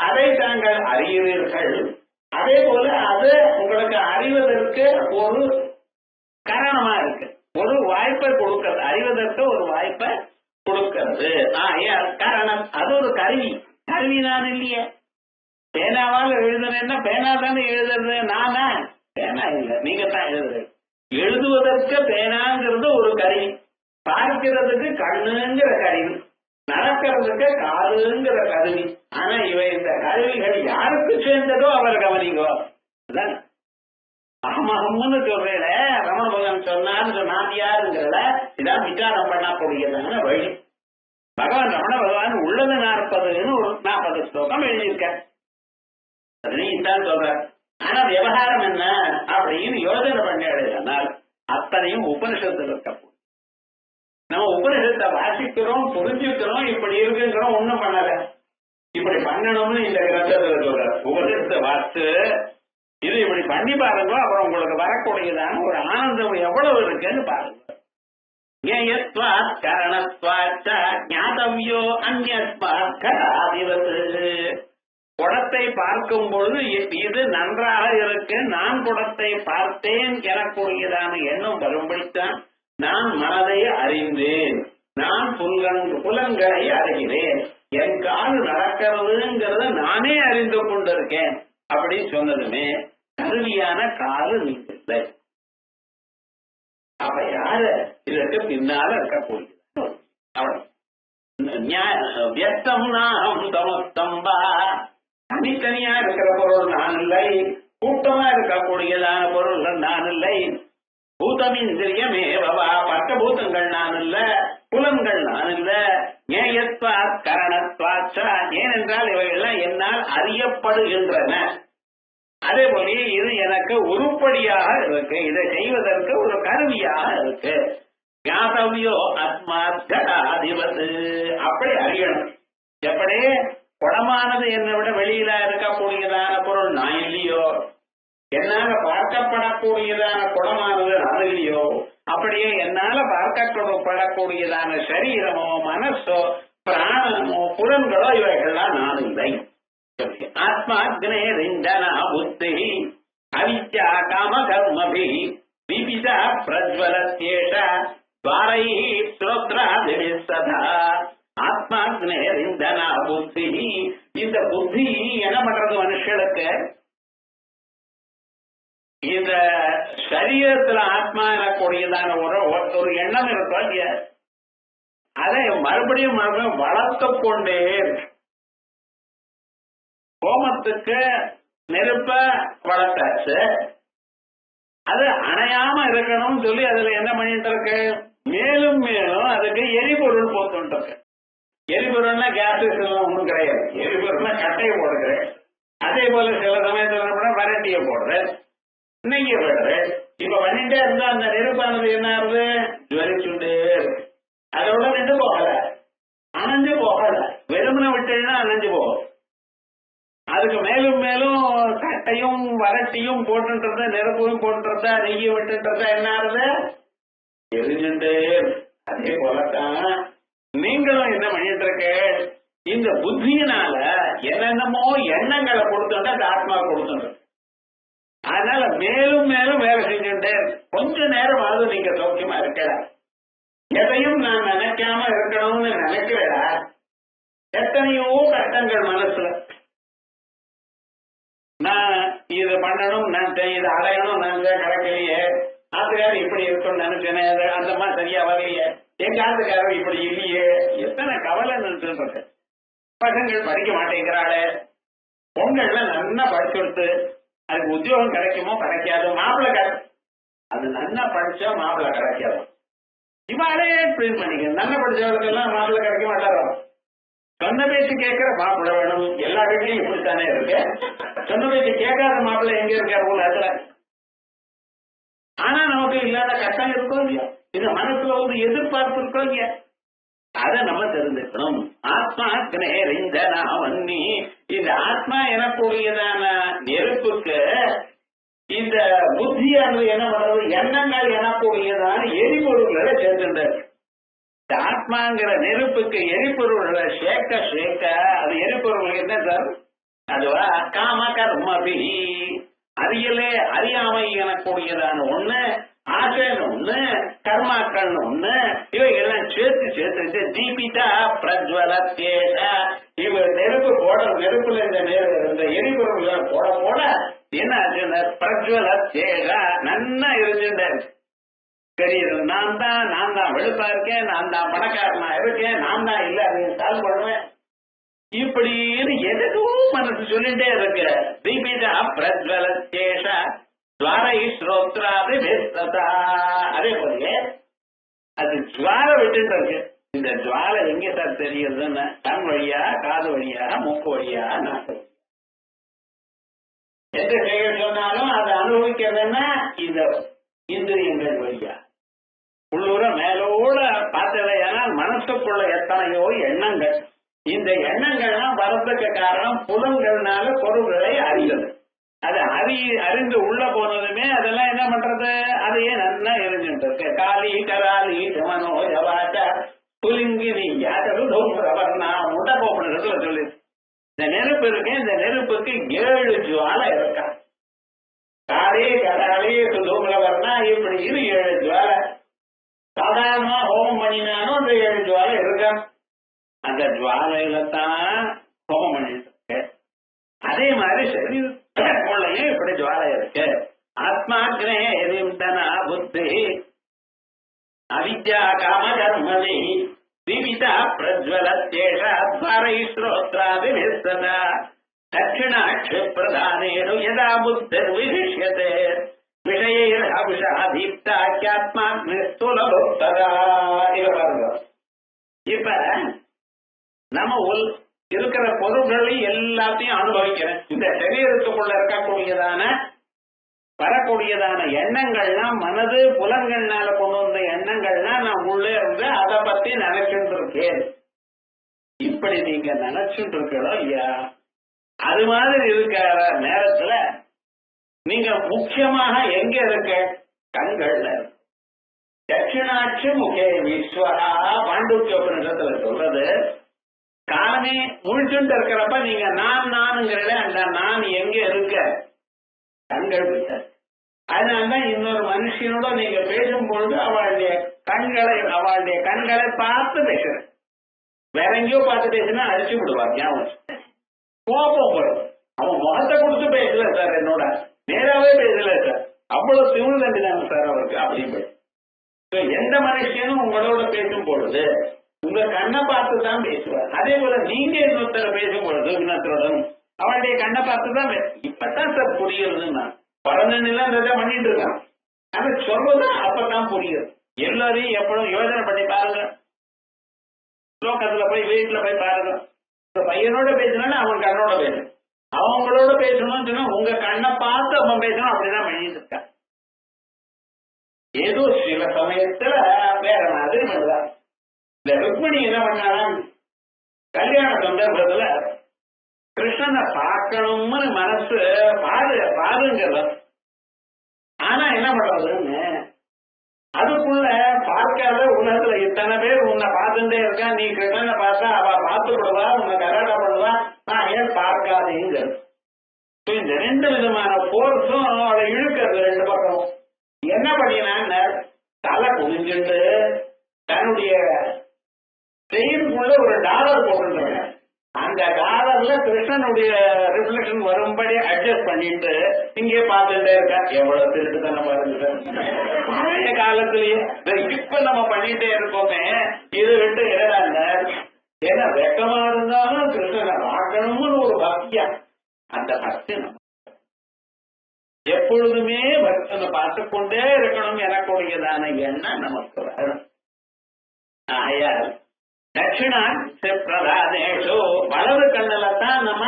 அதை தாங்கள் அறிகிறீர்கள். அதே போல அது உங்களுக்கு அறிவதற்கு ஒரு காரணமா இருக்கு, ஒரு வாய்ப்பை கொடுக்கிறது, அறிவதற்கு ஒரு வாய்ப்பை கொடுக்கிறது. காரணம் அது ஒரு கருவி. கருவி நான் இல்லையே. பேனாவால் எழுதுனேன்னா பேனா தானே எழுதுறது, நானா? பேனா இல்லை, நீங்க தான் எழுதுறது. எழுதுவதற்கு பேனாங்கிறது ஒரு கருவி, பார்க்கிறதுக்கு கண்ணுங்கிற கருவி, நடக்கிறதுக்கு காதுங்கிற கருவி. ஆனா இந்த கருவிகள் யாருக்கு சேர்ந்ததோ அவர் கவனிக்கோ. அதான் அகமகம்னு சொல்றேன். ரமண பகவான் சொன்னான்னு நான் யாருங்கிறத இதான் விசாரம் பண்ணக்கூடியதான வழி. பகவான் ரமண பகவான் உள்ளது 40ன்னு ஒரு 40 ஸ்லோகம் எழுதியிருக்க. நீதான் சொல்ற. ஆனா விவகாரம் என்ன அப்படின்னு யோசனை பண்ணி எழுதினால் அத்தனையும் உபனிஷத்துல இருக்க. நம்ம உபனிஷத்தை வாசிக்கிறோம், புரிஞ்சுக்கிறோம், இப்படி இருக்குங்கிறோம், ஒண்ணும் பண்ணல. இப்படி பண்ணணும்னு இந்த கிரந்தத்துல சொல்ற. உபனிஷத்தை வாசித்து இது இப்படி பண்ணி பாருங்க, அப்புறம் உங்களுக்கு வரக்கூடியதான ஒரு ஆனந்தம் எவ்வளவு இருக்குன்னு பாருங்க. குடத்தை பார்க்கும் பொழுது இது நன்றாக இருக்கு, நான் குடத்தை பார்த்தேன் எனக்குரியதான எண்ணம் வரும்படித்தான் நான் மனதை அறிந்தேன், நான் புலன்களை அறிகிறேன், என் கால் நடக்கிறதுங்கிறத நானே அறிந்து கொண்டிருக்கேன் அப்படின்னு சொன்னதுமே கருவியான காலு நீங்க இல்லை. அப்ப யாரு இதற்கு பின்னால இருக்கக்கூடியது? தனித்தனியா இருக்கிற பொருள் நான் இல்லை, கூட்டமா இருக்கக்கூடியதான பொருள்கள் நான் இல்லை. பூதமிந்திரியமேவா, பஞ்சபூதங்கள் நான் இல்ல, புலன்கள் நான் இல்ல. ஏயத்வா கரணத்வாச்ச, ஏனென்றால் இவைகள்லாம் என்னால் அறியப்படுகின்றன. அதே போல இது எனக்கு உருப்படியாக இருக்கு, இதை செய்வதற்கு ஒரு கருவியாக இருக்கு. ஞாதவியோ ஆத்மார்த்ததிபது, அப்படி அறியணும். எப்படி குடமானது என்னை விட வெளியில இருக்கக்கூடியதான பொருள் நான் இல்லையோ, என்னால பார்க்கப்படக்கூடியதான குடமானது நான் இல்லையோ, அப்படியே என்னால பார்க்கப்படக்கூடியதான சரீரமோ மனசோ பிராணமோ புலன்களோ இவைகள்லாம் நான் இல்லை. ஆத்மாக்னேரிந்தனா புத்தி அவித்யா காம கர்மபி விபிதா பிரஜ்வலத்யேஷ துவாரைஹி ஸ்ரோத்ராதிபி சதா. ஆத்மாக்னேரிந்தனா புத்தி, இந்த புத்தி என்ன பண்றது மனுஷனுக்கு? இந்த சரீரத்துல ஆத்மா எனக்கூடியதான ஒரு எண்ணம் இருக்கும், அதை மறுபடியும் வளர்த்து கொண்டே. ஹோமத்துக்கு நெருப்ப வளர்த்தாச்சு, அது அணையாம இருக்கணும்னு சொல்லி அதுல என்ன பண்ணிட்டு இருக்கு, மேலும் மேலும் அதுக்கு எரிபொருள் போட்டு இருக்கு. எரிபொருள்னா கேஸ் ஒண்ணும் கிடையாது, எரிபொருள்னா கட்டையை போடுறது. அதே போல சில சமயத்துல வரட்டிய போடுற, நெய்ய போடுற. இப்ப பண்ணிட்டே இருந்தா அந்த நெருப்பானது என்ன ஆகுது, ஜுவலிச்சுட்டே இருக்கு. அதோட நின்று போகல, அணைஞ்சு போகல, வெறுமனை விட்டுன்னா அணைஞ்சு போகும். அதுக்கு மேலும் மேலும் கட்டையும் வரட்டியும் போட்டுன்றத, நெருப்பையும் போட்டுறதா, நெய்யை விட்டுன்றதா என்ன ஆகுது, எரிஞ்சுட்டே. அதே போலத்தான் நீங்களும் என்ன பண்ணிட்டு இருக்க, இந்த புத்தியினால என்னென்னமோ எண்ணங்களை கொடுத்துட்டு அந்த ஆத்மா கொடுத்துட்டு, அதனால மேலும் மேலும் வேலை செஞ்சுட்டே. கொஞ்ச நேரமாவது நீங்க சௌக்கியமா இருக்கல, எதையும் நான் நினைக்காம இருக்கணும்னு நினைக்கிறா. எத்தனையோ கஷ்டங்கள் மனசுல, நான் இது பண்ணணும், நான் இதை அடையணும், நான் கிடைக்கலையே, ஆத்துக்காரர் இப்படி இருக்கும்னு நினைச்சேனே, அந்த மாதிரி சரியா வரலையே, எங்க ஆத்துக்காரர் இப்படி இல்லையே, எத்தனை கவலை நினைச்சு. பசங்கள் படிக்க மாட்டேங்கிறாளே, பொங்கல்லாம் நல்லா படிச்சு கொடுத்து அதுக்கு உத்தியோகம் கிடைக்குமோ கிடைக்காது, மாப்பிள்ளை அது நல்லா படிச்சா மாப்பிள்ளை கிடைக்காது. இவாளே ட்ரெயின் பண்ணிக்க, நல்லா படிச்சவர்களுக்கு எல்லாம் மாப்பிள்ளை கிடைக்க மாட்டாரோ. சொன்ன பேச்சு கேட்கிற மாப்பிள்ளை வேணும், எல்லா வீட்லயும் இப்படித்தானே இருக்கு. சொன்ன பேச்சு கேட்காத மாப்பிள்ளை எங்க இருக்காரு உலகத்துல. ஆனா நமக்கு இல்லாத கஷ்டம் இருக்கோ இல்லையா, இந்த மனசுல ஒரு எதிர்பார்ப்பு இருக்கோ இல்லையா, அதை நம்ம தெரிஞ்சுக்கணும். ஆத்மா வன்னி, இந்த ஆத்மா எனக்கூடியதான நெருப்புக்கு இந்த புத்தியானது என்ன பண்றது, எண்ணங்கள் எனக்கூடியதான எரிபொருள்களை சேர்த்துட்டார். இந்த ஆத்மாங்கிற நெருப்புக்கு எரிபொருள்களை சேர்க்க சேர்க்க அது எரிபொருள் என்ன சார், அதுவா காம கர்மபி, அறியலே அறியாமை எனக்கூடியதான ஒண்ணு, ஆசைன்னு ஒண்ணு, கர்மாக்கள்னு ஒண்ணு, இவைகள்லாம் சேர்த்து சேர்த்து தீபிதா பிரஜ்வலத்தேஷ, இவ நெருப்பு போட, நெருப்புல இந்த எரிபொருள்களை போட போட என்ன ஆச்சு, பிரஜ்வலத்தேஷ நன்னா இருந்துட்டாரு. தெரியுது, நான் தான் வெளுப்பா இருக்கேன், நான் தான் பணக்காரனா இருக்கேன், நான் தான் இல்ல அப்படின்னு சால்வ் பண்ணுவேன், இப்படின்னு எதுவும் மனசு சொல்லிட்டே இருக்கு. தீபிதா பிரஜ்வலத்தேஷ துவாரை ஸ்ரோத்ராதி வேஸ்ததா, அதே போல அது ஜுவாலை விட்டு இருக்கு. இந்த ஜுவாலை எங்க சார் தெரியுதுன்னு, கண் வழியா, காது வழியா, மூக்கு வழியா, நாக்கு வழியா, எந்த செயல் சொன்னாலும் அதை அனுபவிக்கிறதுன்னா இந்த இந்திரியங்கள் வழியா. உள்ளூர மேலோட பார்த்ததையானா மனசுக்குள்ள எத்தனையோ எண்ணங்கள், இந்த எண்ணங்கள்லாம் வரதுக்கு காரணம் புலன்கள்னால பொருள்களை அறிவது. அது அறிந்து உள்ள போனதுமே அதெல்லாம் என்ன பண்றது, அதையே நல்லா எரிஞ்சுட்டு இருக்கு. காலி கராலி மனோ ஜவாச்ச புலிங்கினி யாரு தௌரவர்னா முட்டை போப்படுறதுல சொல்லு. இந்த நெருப்பு இருக்கு, இந்த நெருப்புக்கு 7 ஜுவாலை இருக்கா. காலி கராலி தூங்குறவர்னா இப்படி 7 ஜுவாலை. சாதாரணமா ஹோமம் பண்ணினாலும் அந்த 7 ஜுவாலை இருக்கா. அந்த ஜுவாலையில தான் ஹோமம் பண்ணிட்டு இருக்கு. அதே மாதிரி சரீரத்தையும் இப்படி ஜுவாலை இருக்கு. ஆத்மாக்னே எதிர்த்தனா புத்தி அவித்யா காம கர்மணி விவிதா பிரஜ்வலத்தேஷ துவாரை ஸ்ரோத்ராதி நிஸ்ததா தட்சிணாட்சி பிரதானேனு யதா புத்திர் விசிஷ்யதே விஷயைர்ஹவிஷா தீப்தாத்மாக்னி ஸ்தூலபுத்ததா. இத பாருங்க, இப்ப நம்ம இருக்கிற பொருள்களை எல்லாத்தையும் அனுபவிக்கிறேன். இந்த சரீரத்துக்குள்ள இருக்கக்கூடியதான வரக்கூடியதான எண்ணங்கள்லாம் மனது புலன்கள்னால கொண்டு வந்த எண்ணங்கள்லாம் நான் உள்ளே இருந்து அதை பத்தி நினைச்சுட்டு இருக்கேன். இப்படி நீங்க நினைச்சுட்டு இருக்கோ ஐயா, அது மாதிரி இருக்கிற நேரத்துல நீங்க முக்கியமாக எங்க இருக்க, கண்கள்ல. தட்சிணாட்சி முகே விஸ்வரா பாண்டூக்கிய உபநிஷத்துல சொல்றது, காலமே முழிச்சுட்டு இருக்கிறப்ப நீங்க நானுங்கிறத அந்த நான் எங்க இருக்க, கண்கள் விட்ட. அதனால்தான் இன்னொரு மனுஷனோட நீங்க பேசும்பொழுது அவளுடைய கண்களை பார்த்து பேசுறேன். வேற எங்கேயோ பார்த்து பேசினா அடிச்சு விடுவார். ஞாபகம் கோபம் வரும். அவன் முகத்தை கொடுத்து பேசல சார், என்னோட நேராவே பேசல சார், அவ்வளவு திமிழ் தண்டிதாங்க சார் அவருக்கு அப்படின்னு. எந்த மனுஷனும் உங்களோட பேசும் பொழுது உங்க கண்ணை பார்த்து தான் பேசுவார். அதே போல நீங்க இன்னொருத்தர பேசும் பொழுது இன்னொருத்தருடன் அவளுடைய கண்ணை பார்த்துதான் இப்பதான் சார் புரியுதுன்னா பரநிலாம் பண்ணிட்டு இருக்கான். ஆனா சொல்றதுதான் அப்பதான் புரியுது. எல்லாரையும் எப்பவும் யோசனை பண்ணி பாருங்க. லோக்கத்துல போய் வீட்டுல போய் பாருங்க. பையனோட பேசினாலும் அவன் கண்ணோட பேசணும், அவங்களோட பேசணும்னு சொன்னா உங்க கண்ணை பார்த்து அவன் பேசணும். அப்படிதான் பண்ணிட்டு இருக்கான். ஏதோ சில சமயத்துல வேற மாதிரி பண்ணுதான். இந்த ருக்மிணி என்ன பண்ணாலும் கல்யாண சந்தர்ப்பத்துல கிருஷ்ணனை பார்க்கணும்னு மனசு பாருங்கிறது. ஆனா என்ன பண்றதுன்னு அதுக்குள்ள பார்க்காத உலகத்துல இத்தனை பேர் உன்னை பார்த்துட்டே இருக்கா, நீ கிருஷ்ணனை பார்த்தா அவ பார்த்து விடுவா, உன்னை கராட்டா பண்ணுவா, நான் ஏன் பார்க்காதேங்கிறது. இந்த ரெண்டு விதமான போர்ஸும் அவளை இழுக்கிறது ரெண்டு பக்கம். என்ன பண்ணினான்னு தலை குதிஞ்சுட்டு தன்னுடைய செயின்குள்ள ஒரு டாலர் போட்டுருந்தாங்க. அந்த டாலர்ல கிருஷ்ணனுடைய ரிஃப்ளெக்ஷன் வரும்படி அட்ஜஸ்ட் பண்ணிட்டு இங்கே பார்த்துட்டே இருக்கா. எவ்வளவு திருட்டு தானே பாருங்க. பழைய காலத்திலேயே இப்ப நம்ம பண்ணிட்டே இருக்கோமே, இது விட்டு இடையாண்ட ஏன்னா வெக்கமா இருந்தாலும் கிருஷ்ணனை பார்க்கணும்னு ஒரு பக்தியா, அந்த பக்தி நம்ம எப்பொழுதுமே பக்தனை பார்த்து கொண்டே இருக்கணும் எனக்குடையதான எண்ணம் நமக்கு வரும். ஆயால் தட்சிணா பிரதானேஷோ வலது கண்ணில தான் நம்ம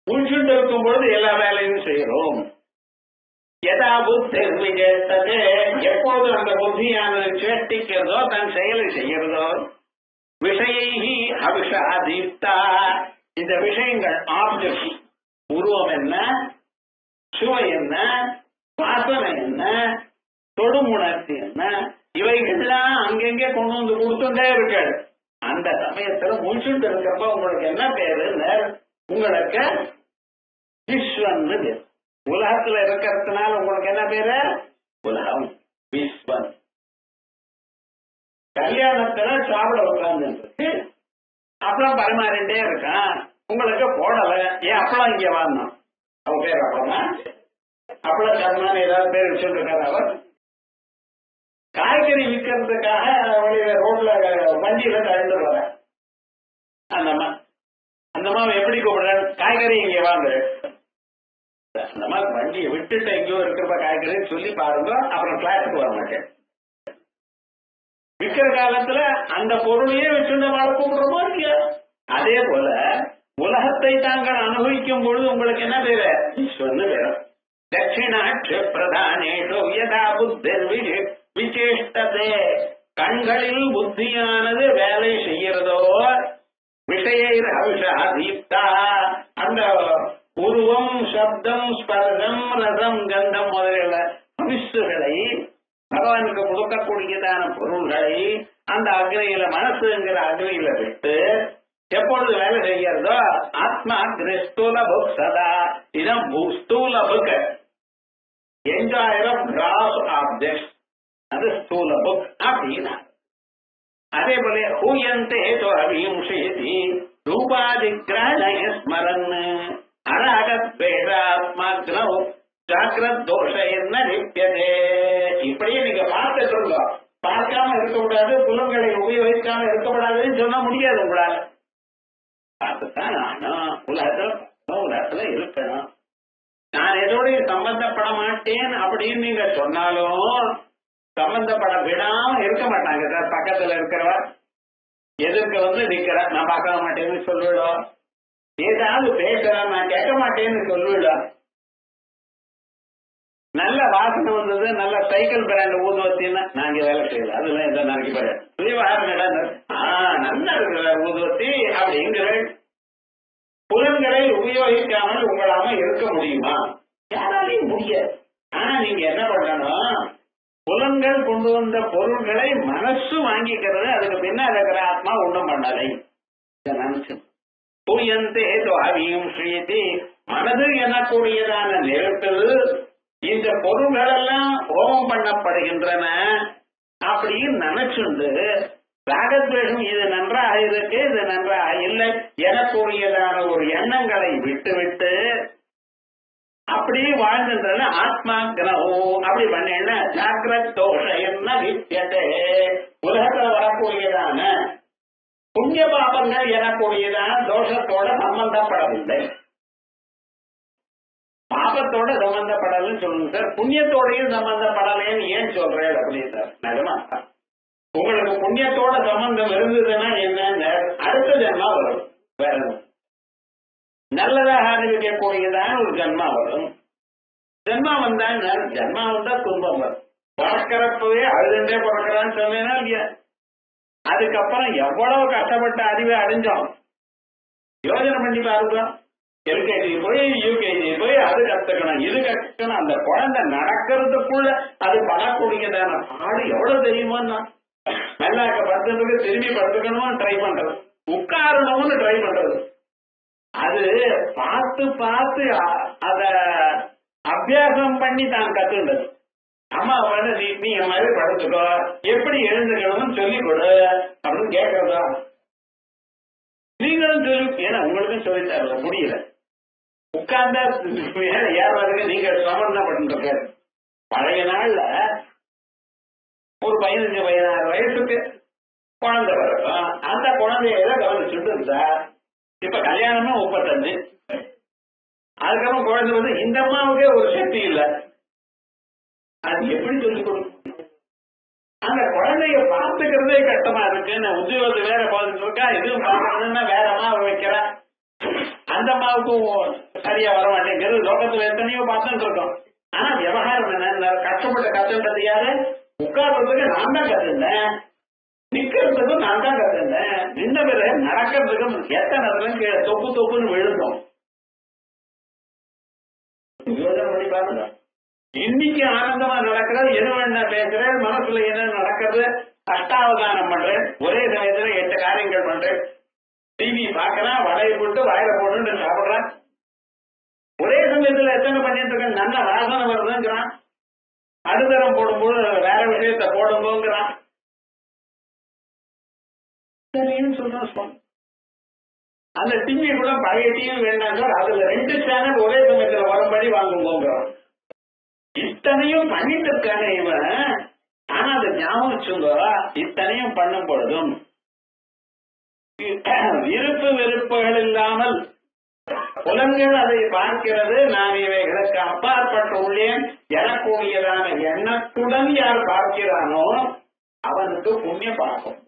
உள்சுண்டு இருக்கும் பொழுது எல்லா வேலையும் செய்யறோம். எதா புத்தி விஜேத்ததே எப்போது அந்த புத்தியானது சேஷ்டிக்கிறதோ தன் செயலை செய்யறதோ விஷயி அபிஷாதீப்தா இந்த விஷயங்கள் ஆப்ஜெக்ட் உருவம் என்ன, சுவை என்ன, வாசனை என்ன, தொடுமுணர்ச்சி என்ன, இவைகள்லாம் அங்கெங்கே கொண்டு வந்து கொடுத்துட்டே இருக்கு. அந்த சமயத்துல முடிச்சுட்டு இருக்கிறப்ப உங்களுக்கு என்ன பேரு? உங்களுக்கு விஸ்வன். உலகத்துல இருக்கிறதுனால உங்களுக்கு என்ன பேரு? உலகம், விஸ்வன். கல்யாணத்துல சாப்பிட உட்கார்ந்து அப்பளம் பரிமாறிட்டே இருக்கான், உங்களுக்கு போடல, ஏன் அப்பளம் இங்க வாங்கணும்? அவ பேர் அப்பளமா? அப்பளம் கர்மான்னு ஏதாவது பேர் வச்சுட்டு இருக்காரு அவர். காய்கறி விற்கிறதுக்காக ரோட்ல வண்டியில தழுந்து வர அந்த அம்மா எப்படி கூப்பிடுற? காய்கறி இங்க வாங்க. அந்த மாதிரி வண்டியை விட்டுட்டு எங்கேயோ இருக்கிறப்ப காய்கறி சொல்லி பாருங்க, அப்புறம் கிளாஸுக்கு வர மாட்டேன். விற்கிற காலத்துல அந்த பொருளையே வச்சுட்டு வாழ கூப்பிடுறோமோ இல்லையா? அதே போல உலகத்தை தாங்கள் அனுபவிக்கும் பொழுது உங்களுக்கு என்ன பேரு? ஈஸ்வரன் பேரு. தட்சிணாட்ச பிரதானேஷோ யதா புத்தர் விசேஷ்டதே கண்களில் புத்தியானது வேலை செய்யறதோ விஷயர் அவிஷாதீப்தா அந்த உருவம், சப்தம், ஸ்பர்சம், ரசம், கந்தம் முதலிய அவிசுகளை பகவானுக்கு கொடுக்கக்கூடியதான பொருள்களை அந்த அக்னியில மனசுங்கிற அக்னியில விட்டு எப்பொழுது வேலை செய்யறதோ ஆத்மா ஸ்தூல புக் சதா இடம் ஸ்தூல புக் என்ஜாயர் ஆஃப் கிராஸ் ஆப்ஜெக்ட், அது ஸ்தூல புக் அப்படின்னா. அதே போல ஹூயந்தே அபிம்சேதி ரூபாதிகிரஹணய ஸ்மரன் அராகத்வேஷாத்மாக்னௌ ஜாகிரத் தோஷ என்ன லிப்யதே. இப்படியே நீங்க பார்த்துட்டு இருக்கோம். பார்க்காம இருக்கக்கூடாது, புலன்களை உபயோகிக்காம இருக்கக்கூடாதுன்னு சொல்ல முடியாது உங்களால. பார்த்துத்தான் நானும் உலகத்துல இருக்கணும். நான் எதோடய சம்பந்தப்பட மாட்டேன் அப்படின்னு நீங்க சொன்னாலும் சம்பந்தப்பட விடாம இருக்க மாட்டாங்க சார். பக்கத்துல இருக்கிறவா எதிர்க்க நிக்கிற, நான் பார்க்க மாட்டேன்னு சொல்லிவிடும். ஏதாவது பேசுறேன், நான் கேட்க மாட்டேன்னு சொல்லிவிடும். நல்ல வாசனை வந்தது, நல்ல சைக்கிள் பிராண்ட் ஊதுவத்தின்னு நாங்க வேலை செய்யல, அதெல்லாம் எந்த நாளைக்கு பாரு நல்லா இருக்கிற ஊதுவத்தி அப்படிங்கிற புலன்களை உபயோகிக்காமல் உங்களாம இருக்க முடியுமா? யாராலையும் முடியாது. ஆனா நீங்க என்ன பண்ணணும், புலன்கள் கொண்டு வந்த பொருள்களை மனசு வாங்கிக்கிறது, அதுக்கு பின்ன இருக்கிற ஆத்மா ஒண்ணும் பண்ணலை. மனது எனக்கூடியதான நேரத்தில் இந்த பொருள்கள் எல்லாம் ஹோமம் பண்ணப்படுகின்றன அப்படின்னு நினைச்சுண்டு ராகத்வேஷம் இது நன்றாக இருக்கு, இது நன்றாக இல்லை எனக்குரியதான ஒரு எண்ணங்களை விட்டு விட்டு அப்படி வாழ்கின்றன. ஆத்மா கிரகோ அப்படி பண்ண ஜாகிரத் தோஷ என்ன வித்தியதே உலகத்துல வரக்கூடியதான புண்ணிய பாபங்கள் எனக்கூடியதான தோஷத்தோட சம்பந்தப்படவில்லை. பாபத்தோட சம்பந்தப்படலன்னு சொல்லுங்க சார். புண்ணியத்தோடையும் சம்பந்தப்படலைன்னு ஏன் சொல்றேன் அப்படின்னு சார். நிஜமா உங்களுக்கு புண்ணியத்தோட சம்பந்தம் இருந்ததுன்னா என்ன, அடுத்த ஜென்மா வரும். வேற நல்லதாக அறிவிக்கக்கூடியதான ஒரு ஜென்மா வரும். ஜென்மா வந்தா ஜென்மா வந்தா துன்பம் வரும். பிறக்கிறப்பவே அழுதுண்டே பிறக்கிறான்னு சொன்னேன்னா இல்லையா, அதுக்கப்புறம் எவ்வளவு கஷ்டப்பட்ட அறிவை அடைஞ்சோம். யோஜனை பண்ணி பாருங்க. எல்கேஜி போய் யூகேஜி போய் அது கத்துக்கணும், இது கத்துக்கணும். அந்த குழந்தை நடக்கிறதுக்குள்ள அது படக்கூடியதான பாடு எவ்வளவு தெரியுமோன்னா, நல்லா படுத்துறதுக்கு திரும்பி படுத்துக்கணும்னு ட்ரை பண்றது, உட்காரணும்னு ட்ரை பண்றது. அது பார்த்து பார்த்து அத அபியாசம் பண்ணி தான் கத்துண்டது. அம்மா வந்து நீ என் மாதிரி படுத்துக்கோ, எப்படி எழுந்துக்கணும்னு சொல்லி கொடு அப்படின்னு கேட்கறதா? நீங்களும் சொல்லி, ஏன்னா உங்களுக்கும் சொல்லி தரல முடியல. உட்கார்ந்தா ஏறதுக்கு நீங்க சமர்தான் பண்ணிருக்க. பழைய நாள்ல ஒரு 15-16 வயசுக்கு குழந்தை வரும். அந்த குழந்தைய கவனிச்சுட்டு இருந்தா, இப்ப கல்யாணமா 35, அதுக்கப்புறம் குழந்தை வந்து இந்த அம்மாவுக்கே ஒரு சக்தி இல்லை. அது எப்படி சொல்லிக் கொடுக்கும்? அந்த குழந்தைய பார்த்துக்கிறதே கஷ்டமா இருக்குன்னு உத்தியோகத்தை வேற பார்த்துட்டு இருக்கா, இதுவும் பார்க்கணும்னா வேற அம்மாவை வைக்கிறா, அந்த அம்மாவுக்கும் சரியா வர மாட்டேங்கிறது. லோகத்துல எத்தனையோ பார்த்துட்டு இருக்கோம். ஆனா விவகாரம் என்ன, கஷ்டப்பட்ட கத்துன்றது யாரு? உட்கார்றதுக்கு நான் தான் கத்துட்டேன், நிக்கிறதுக்கும் நான் தான் கத்துட்டேன். நின்ன பிறகு நடக்கிறதுக்கும் எத்தனை தொப்பு தொப்புன்னு விழுந்தோம். யோசனை பண்ணி பாருங்க. இன்னைக்கு ஆனந்தமா நடக்கிறது, எது வேணா பேசுறேன், மனசுல என்ன நடக்கிறது, அஷ்டாவதானம் பண்றேன், ஒரே சமயத்துல 8 காரியங்கள் பண்றேன். டிவி பாக்குறேன், வடையை போட்டு வாயில போட்டு சாப்பிடுறேன். ஒரே சமயத்துல எத்தனை பண்ணிட்டு இருக்கேன். நல்ல வாசனை வருதுங்கிறான், அடுத்தரம் போடும்போது வேற விஷயத்த போடும்போங்கிறான். சரின்னு சொல்றேன். அந்த டிவி கூட பழைய டிவி வேண்டாம் சார், அதுல 2 சேனல் ஒரே சமயத்துல வரும்படி வாங்குவோங்கிறான். இத்தனையும் பண்ணிட்டு இருக்காங்க இவன். ஆனா அதை ஞாபகம் வச்சுங்க, இத்தனையும் பண்ணும் பொழுதும் விருப்பு வெறுப்புகள் இல்லாமல் புலன்கள் அதை பார்க்கிறது. நான் இவைகளுக்கு அப்பாற்பட்ட உள்ளேன் எனக்கூடியதான எண்ணத்துடன் யார் பார்க்கிறானோ அவனுக்கு புண்ணிய பாகம்.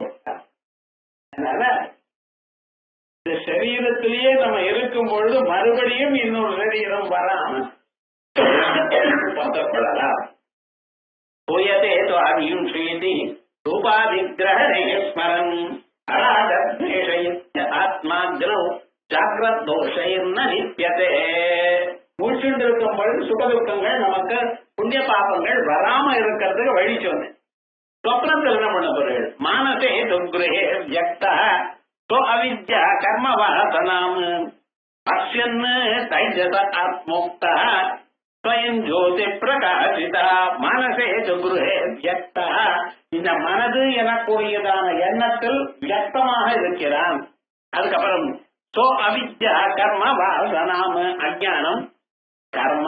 அதனால இந்த சரீரத்திலேயே நம்ம இருக்கும் பொழுது மறுபடியும் இன்னொரு சரீரம் வராம பதப்படலாம். பூயதே துவாமியும் ஸ்ரீதி ரூபாதிகிரஹணே ஸ்மரன் அராதத்வேஷயித்ய ஆத்மாக்னௌ ஜாக்ரத் தோஷைர்ன நித்யதே. மூச்சுண்டு இருக்கும் பொழுது சுகதுக்கங்கள் நமக்கு புண்ணிய பாபங்கள் வராம இருக்கிறதுக்கு வழி சொன்னேன். சொப்னத்தில் என்ன பண்ண போறீர்கள்? மானசே துக்ரஹே வியக்தா தோ அவித்யா கர்ம வாசனாம் பஷ்யன் தைஜஸ ஆத்மோக்தா ஸ்வயம் ஜோதி பிரகாசிதா. மனசே துக்ரஹே வியக்தா, இந்த மனது எனக்கூடியதான எண்ணத்தில் வியக்தமாக இருக்கிறான். அதுக்கப்புறம் சோ அவித்யா கர்ம வாசனாம், அஜ்ஞானம் கர்ம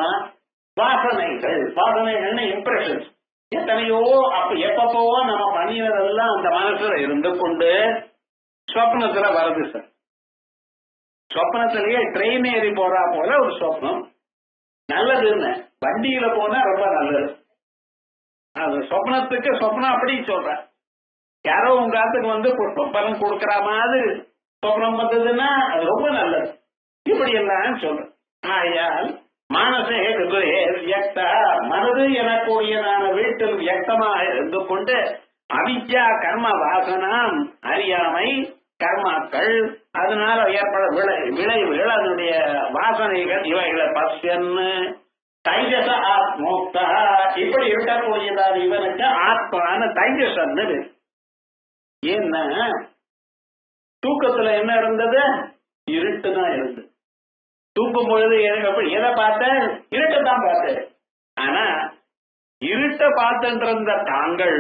வாசனைகள். வாசனைகள்னு இம்ப்ரெஷன்ஸ் எத்தனையோ எப்பப்போவோ நம்ம பண்ணினதெல்லாம் அந்த மனசுல இருந்து கொண்டு சொப்னத்துல வருது சார். சொப்னத்திலேயே ட்ரெயின் ஏறி போறா போல ஒரு சொப்னம். நல்லதுன்னு வண்டியில போனா ரொம்ப நல்லது. அது சொப்னத்துக்கு சொப்னம் அப்படி சொல்ற. யாரோ உங்க காத்துக்கு வந்து புஷ்பம் கொடுக்கற மாதிரி சொப்னம் வந்ததுன்னா அது ரொம்ப நல்லது. இப்படி எல்லாம் சொல்றேன். ஆயால் மானசே வியக்தா, மனது எனக்கூடியதான வீட்டில் வியக்தமாக இருந்து கொண்டு அவித்யா கர்ம வாசனாம், அறியாமை கர்மாக்கள், அதனால ஏற்பட விளைவுகள், அதனுடைய வாசனைகள், இவைகளை பஷ்யன்னு தைஜச ஆத்மோக்தா, இப்படி இருக்கக்கூடியதான இவனுக்கு ஆத்மான தைஜசன்னு. ஏன்னா தூக்கத்துல என்ன இருந்தது? இருட்டு தான் இருந்தது. தூக்கும் பொழுது எதை பார்த்தேன்? இருட்டத்தான் பார்த்தேன். ஆனா இருட்ட பார்த்துன்ற தாங்கள்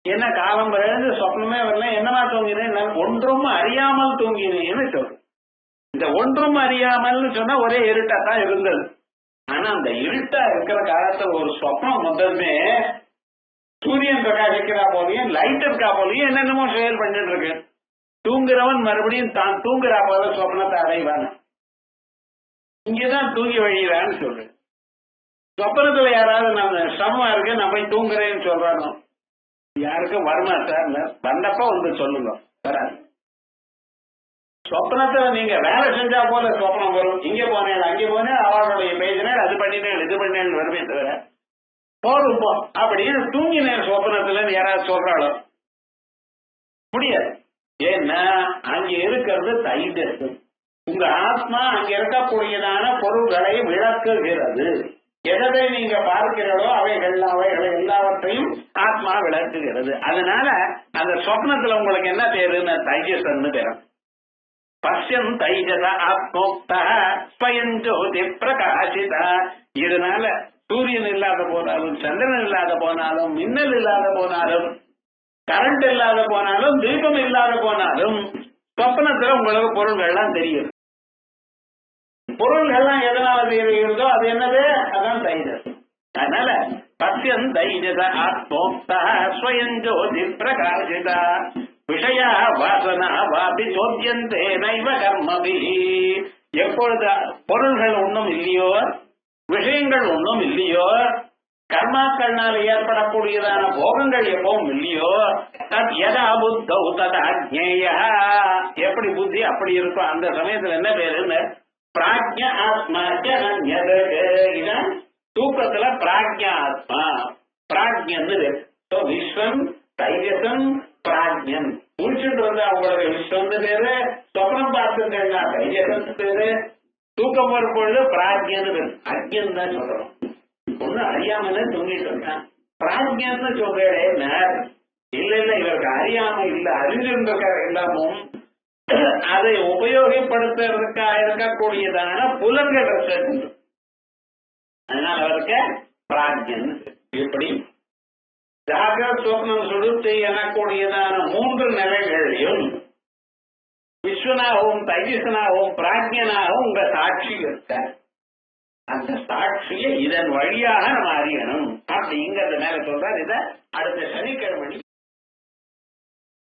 என்ன காலம் பிறகு சொப்னமே வரல, என்னமா தூங்கினேன்? ஒன்றும் அறியாமல் தூங்கினேன்னு சொல்றேன். இந்த ஒன்றும் அறியாமல்னு சொன்னா ஒரே இருட்டாத்தான் இருந்தது. ஆனா அந்த இருட்டா இருக்கிற காலத்துல ஒரு சொப்னம் வந்ததுமே சூரியன் பிரகாசிக்கிறா போலையும் லைட் இருக்கா போலையும் என்னென்னமோ செயல் பண்ணிட்டு இருக்கு. தூங்குறவன் மறுபடியும் தான் தூங்குறா போல சொப்னத்தை அடைவான. இங்கதான் தூங்கி வழிகிறான்னு சொல்லு. சொப்பனத்துல யாராவது நான் சிரமமா இருக்கு நான் போய் தூங்குறேன்னு சொல்றானோ யாருக்கும் வருமா சார்? வந்தப்ப வந்து சொல்லுங்க. வராது. சொப்னத்துல நீங்க வேலை செஞ்சா போல சொப்னம் வரும். இங்க போனேன் அங்கே போனேன் அவளுடைய பேசினேன் அது பண்ணினேன் இது பண்ணேன்னு வருமே தவிர போதும் போ அப்படின்னு தூங்கினேன் சொப்னத்துல யாராவது சொல்றாளோ முடியாது. ஏன்னா அங்க இருக்கிறது தைஜஸ். உங்க ஆத்மா அங்க இருக்கக்கூடியதான பொருள்களை விளக்குகிறது. எதை நீங்க பார்க்கிறதோ அவைகள் எல்லாவற்றையும் ஆத்மா விளக்குகிறது. அதனால அந்த சொப்னத்துல உங்களுக்கு என்ன பேருன்னு தைஜஸ்ன்னு பேரும். பஷ்யன் தைஜத ஆத்மோக்தா ஸ்வயம் ஜோதி பிரகாசிதா. இதனால சூரியன் இல்லாத போனாலும் சந்திரன் இல்லாத போனாலும் மின்னல் இல்லாத போனாலும் கரண்ட் இல்லாத போனாலும் தீபம் இல்லாத போனாலும் சொப்பனத்துல உங்களுக்கு பொருள்கள்லாம் தெரியும். பொருள்கள்லாம் எதனால தெரிகிறதோ அது என்னது? அதான் தைஜஸ். அதனால பஷ்யன் தைஜத ஆத்மோக்தா ஸ்வயம் ஜோதி பிரகாசிதா விஷயா வாசனா வாபி சோத்யந்தே நைவ கர்மபி. எப்பொழுது பொருள்கள் ஒன்றும் இல்லையோ விஷயங்கள் ஒன்றும் இல்லையோ கர்மாக்கள்னால ஏற்படக்கூடியதான போகங்கள் எப்பவும் இல்லையோ யதா புத்தௌ ததா ஜ்ஞேயா. எப்படி புத்தி அப்படி இருக்கும். அந்த சமயத்துல என்ன பேருன்னு பிராஜ்ஞ ஆத்மா ஜனன்யது. இதான் தூக்கத்துல பிராஜ்ஞ ஆத்மா பிராஜ்யன்னு விஸ்வம் தைஜசம் பிராஜ்யன். முடிச்சுட்டு வந்து அவங்களுக்கு விஸ்வம் பேரு, சொப்னம் பார்த்துட்டா தைஜசம் பேரு, தூக்கம் வரும் பொழுது பிராஜ்யன்னு பேரு. அஜ்யன் தான் சொல்றோம். ஒண்ணு அறியாமலே தூங்கிட்டு இருக்கான். பிராஜ்யன்னு சொல்றேன். இல்ல இல்ல இவருக்கு அறியாம இல்ல அறிஞ்சிருந்திருக்க எல்லாமும் அதை உபயோகப்படுத்துறதுக்காக இருக்கக்கூடியதான புலன்கள் இருக்கு. அதனால அவருக்கு பிராஜ்யன். இப்படி ஜாகிரத் சொப்னம் சுடுத்தி எனக்கூடியதான மூன்று நிலைகளையும் விஸ்வனாகவும் தைஜசனாகவும் பிராஜ்யனாகவும் உங்க சாட்சி இருக்க. அந்த சாட்சியை இதன் வழியாக நம்ம அறியணும் அப்படிங்கறது மேல சொல்றாரு. இத அடுத்த சனிக்கிழமை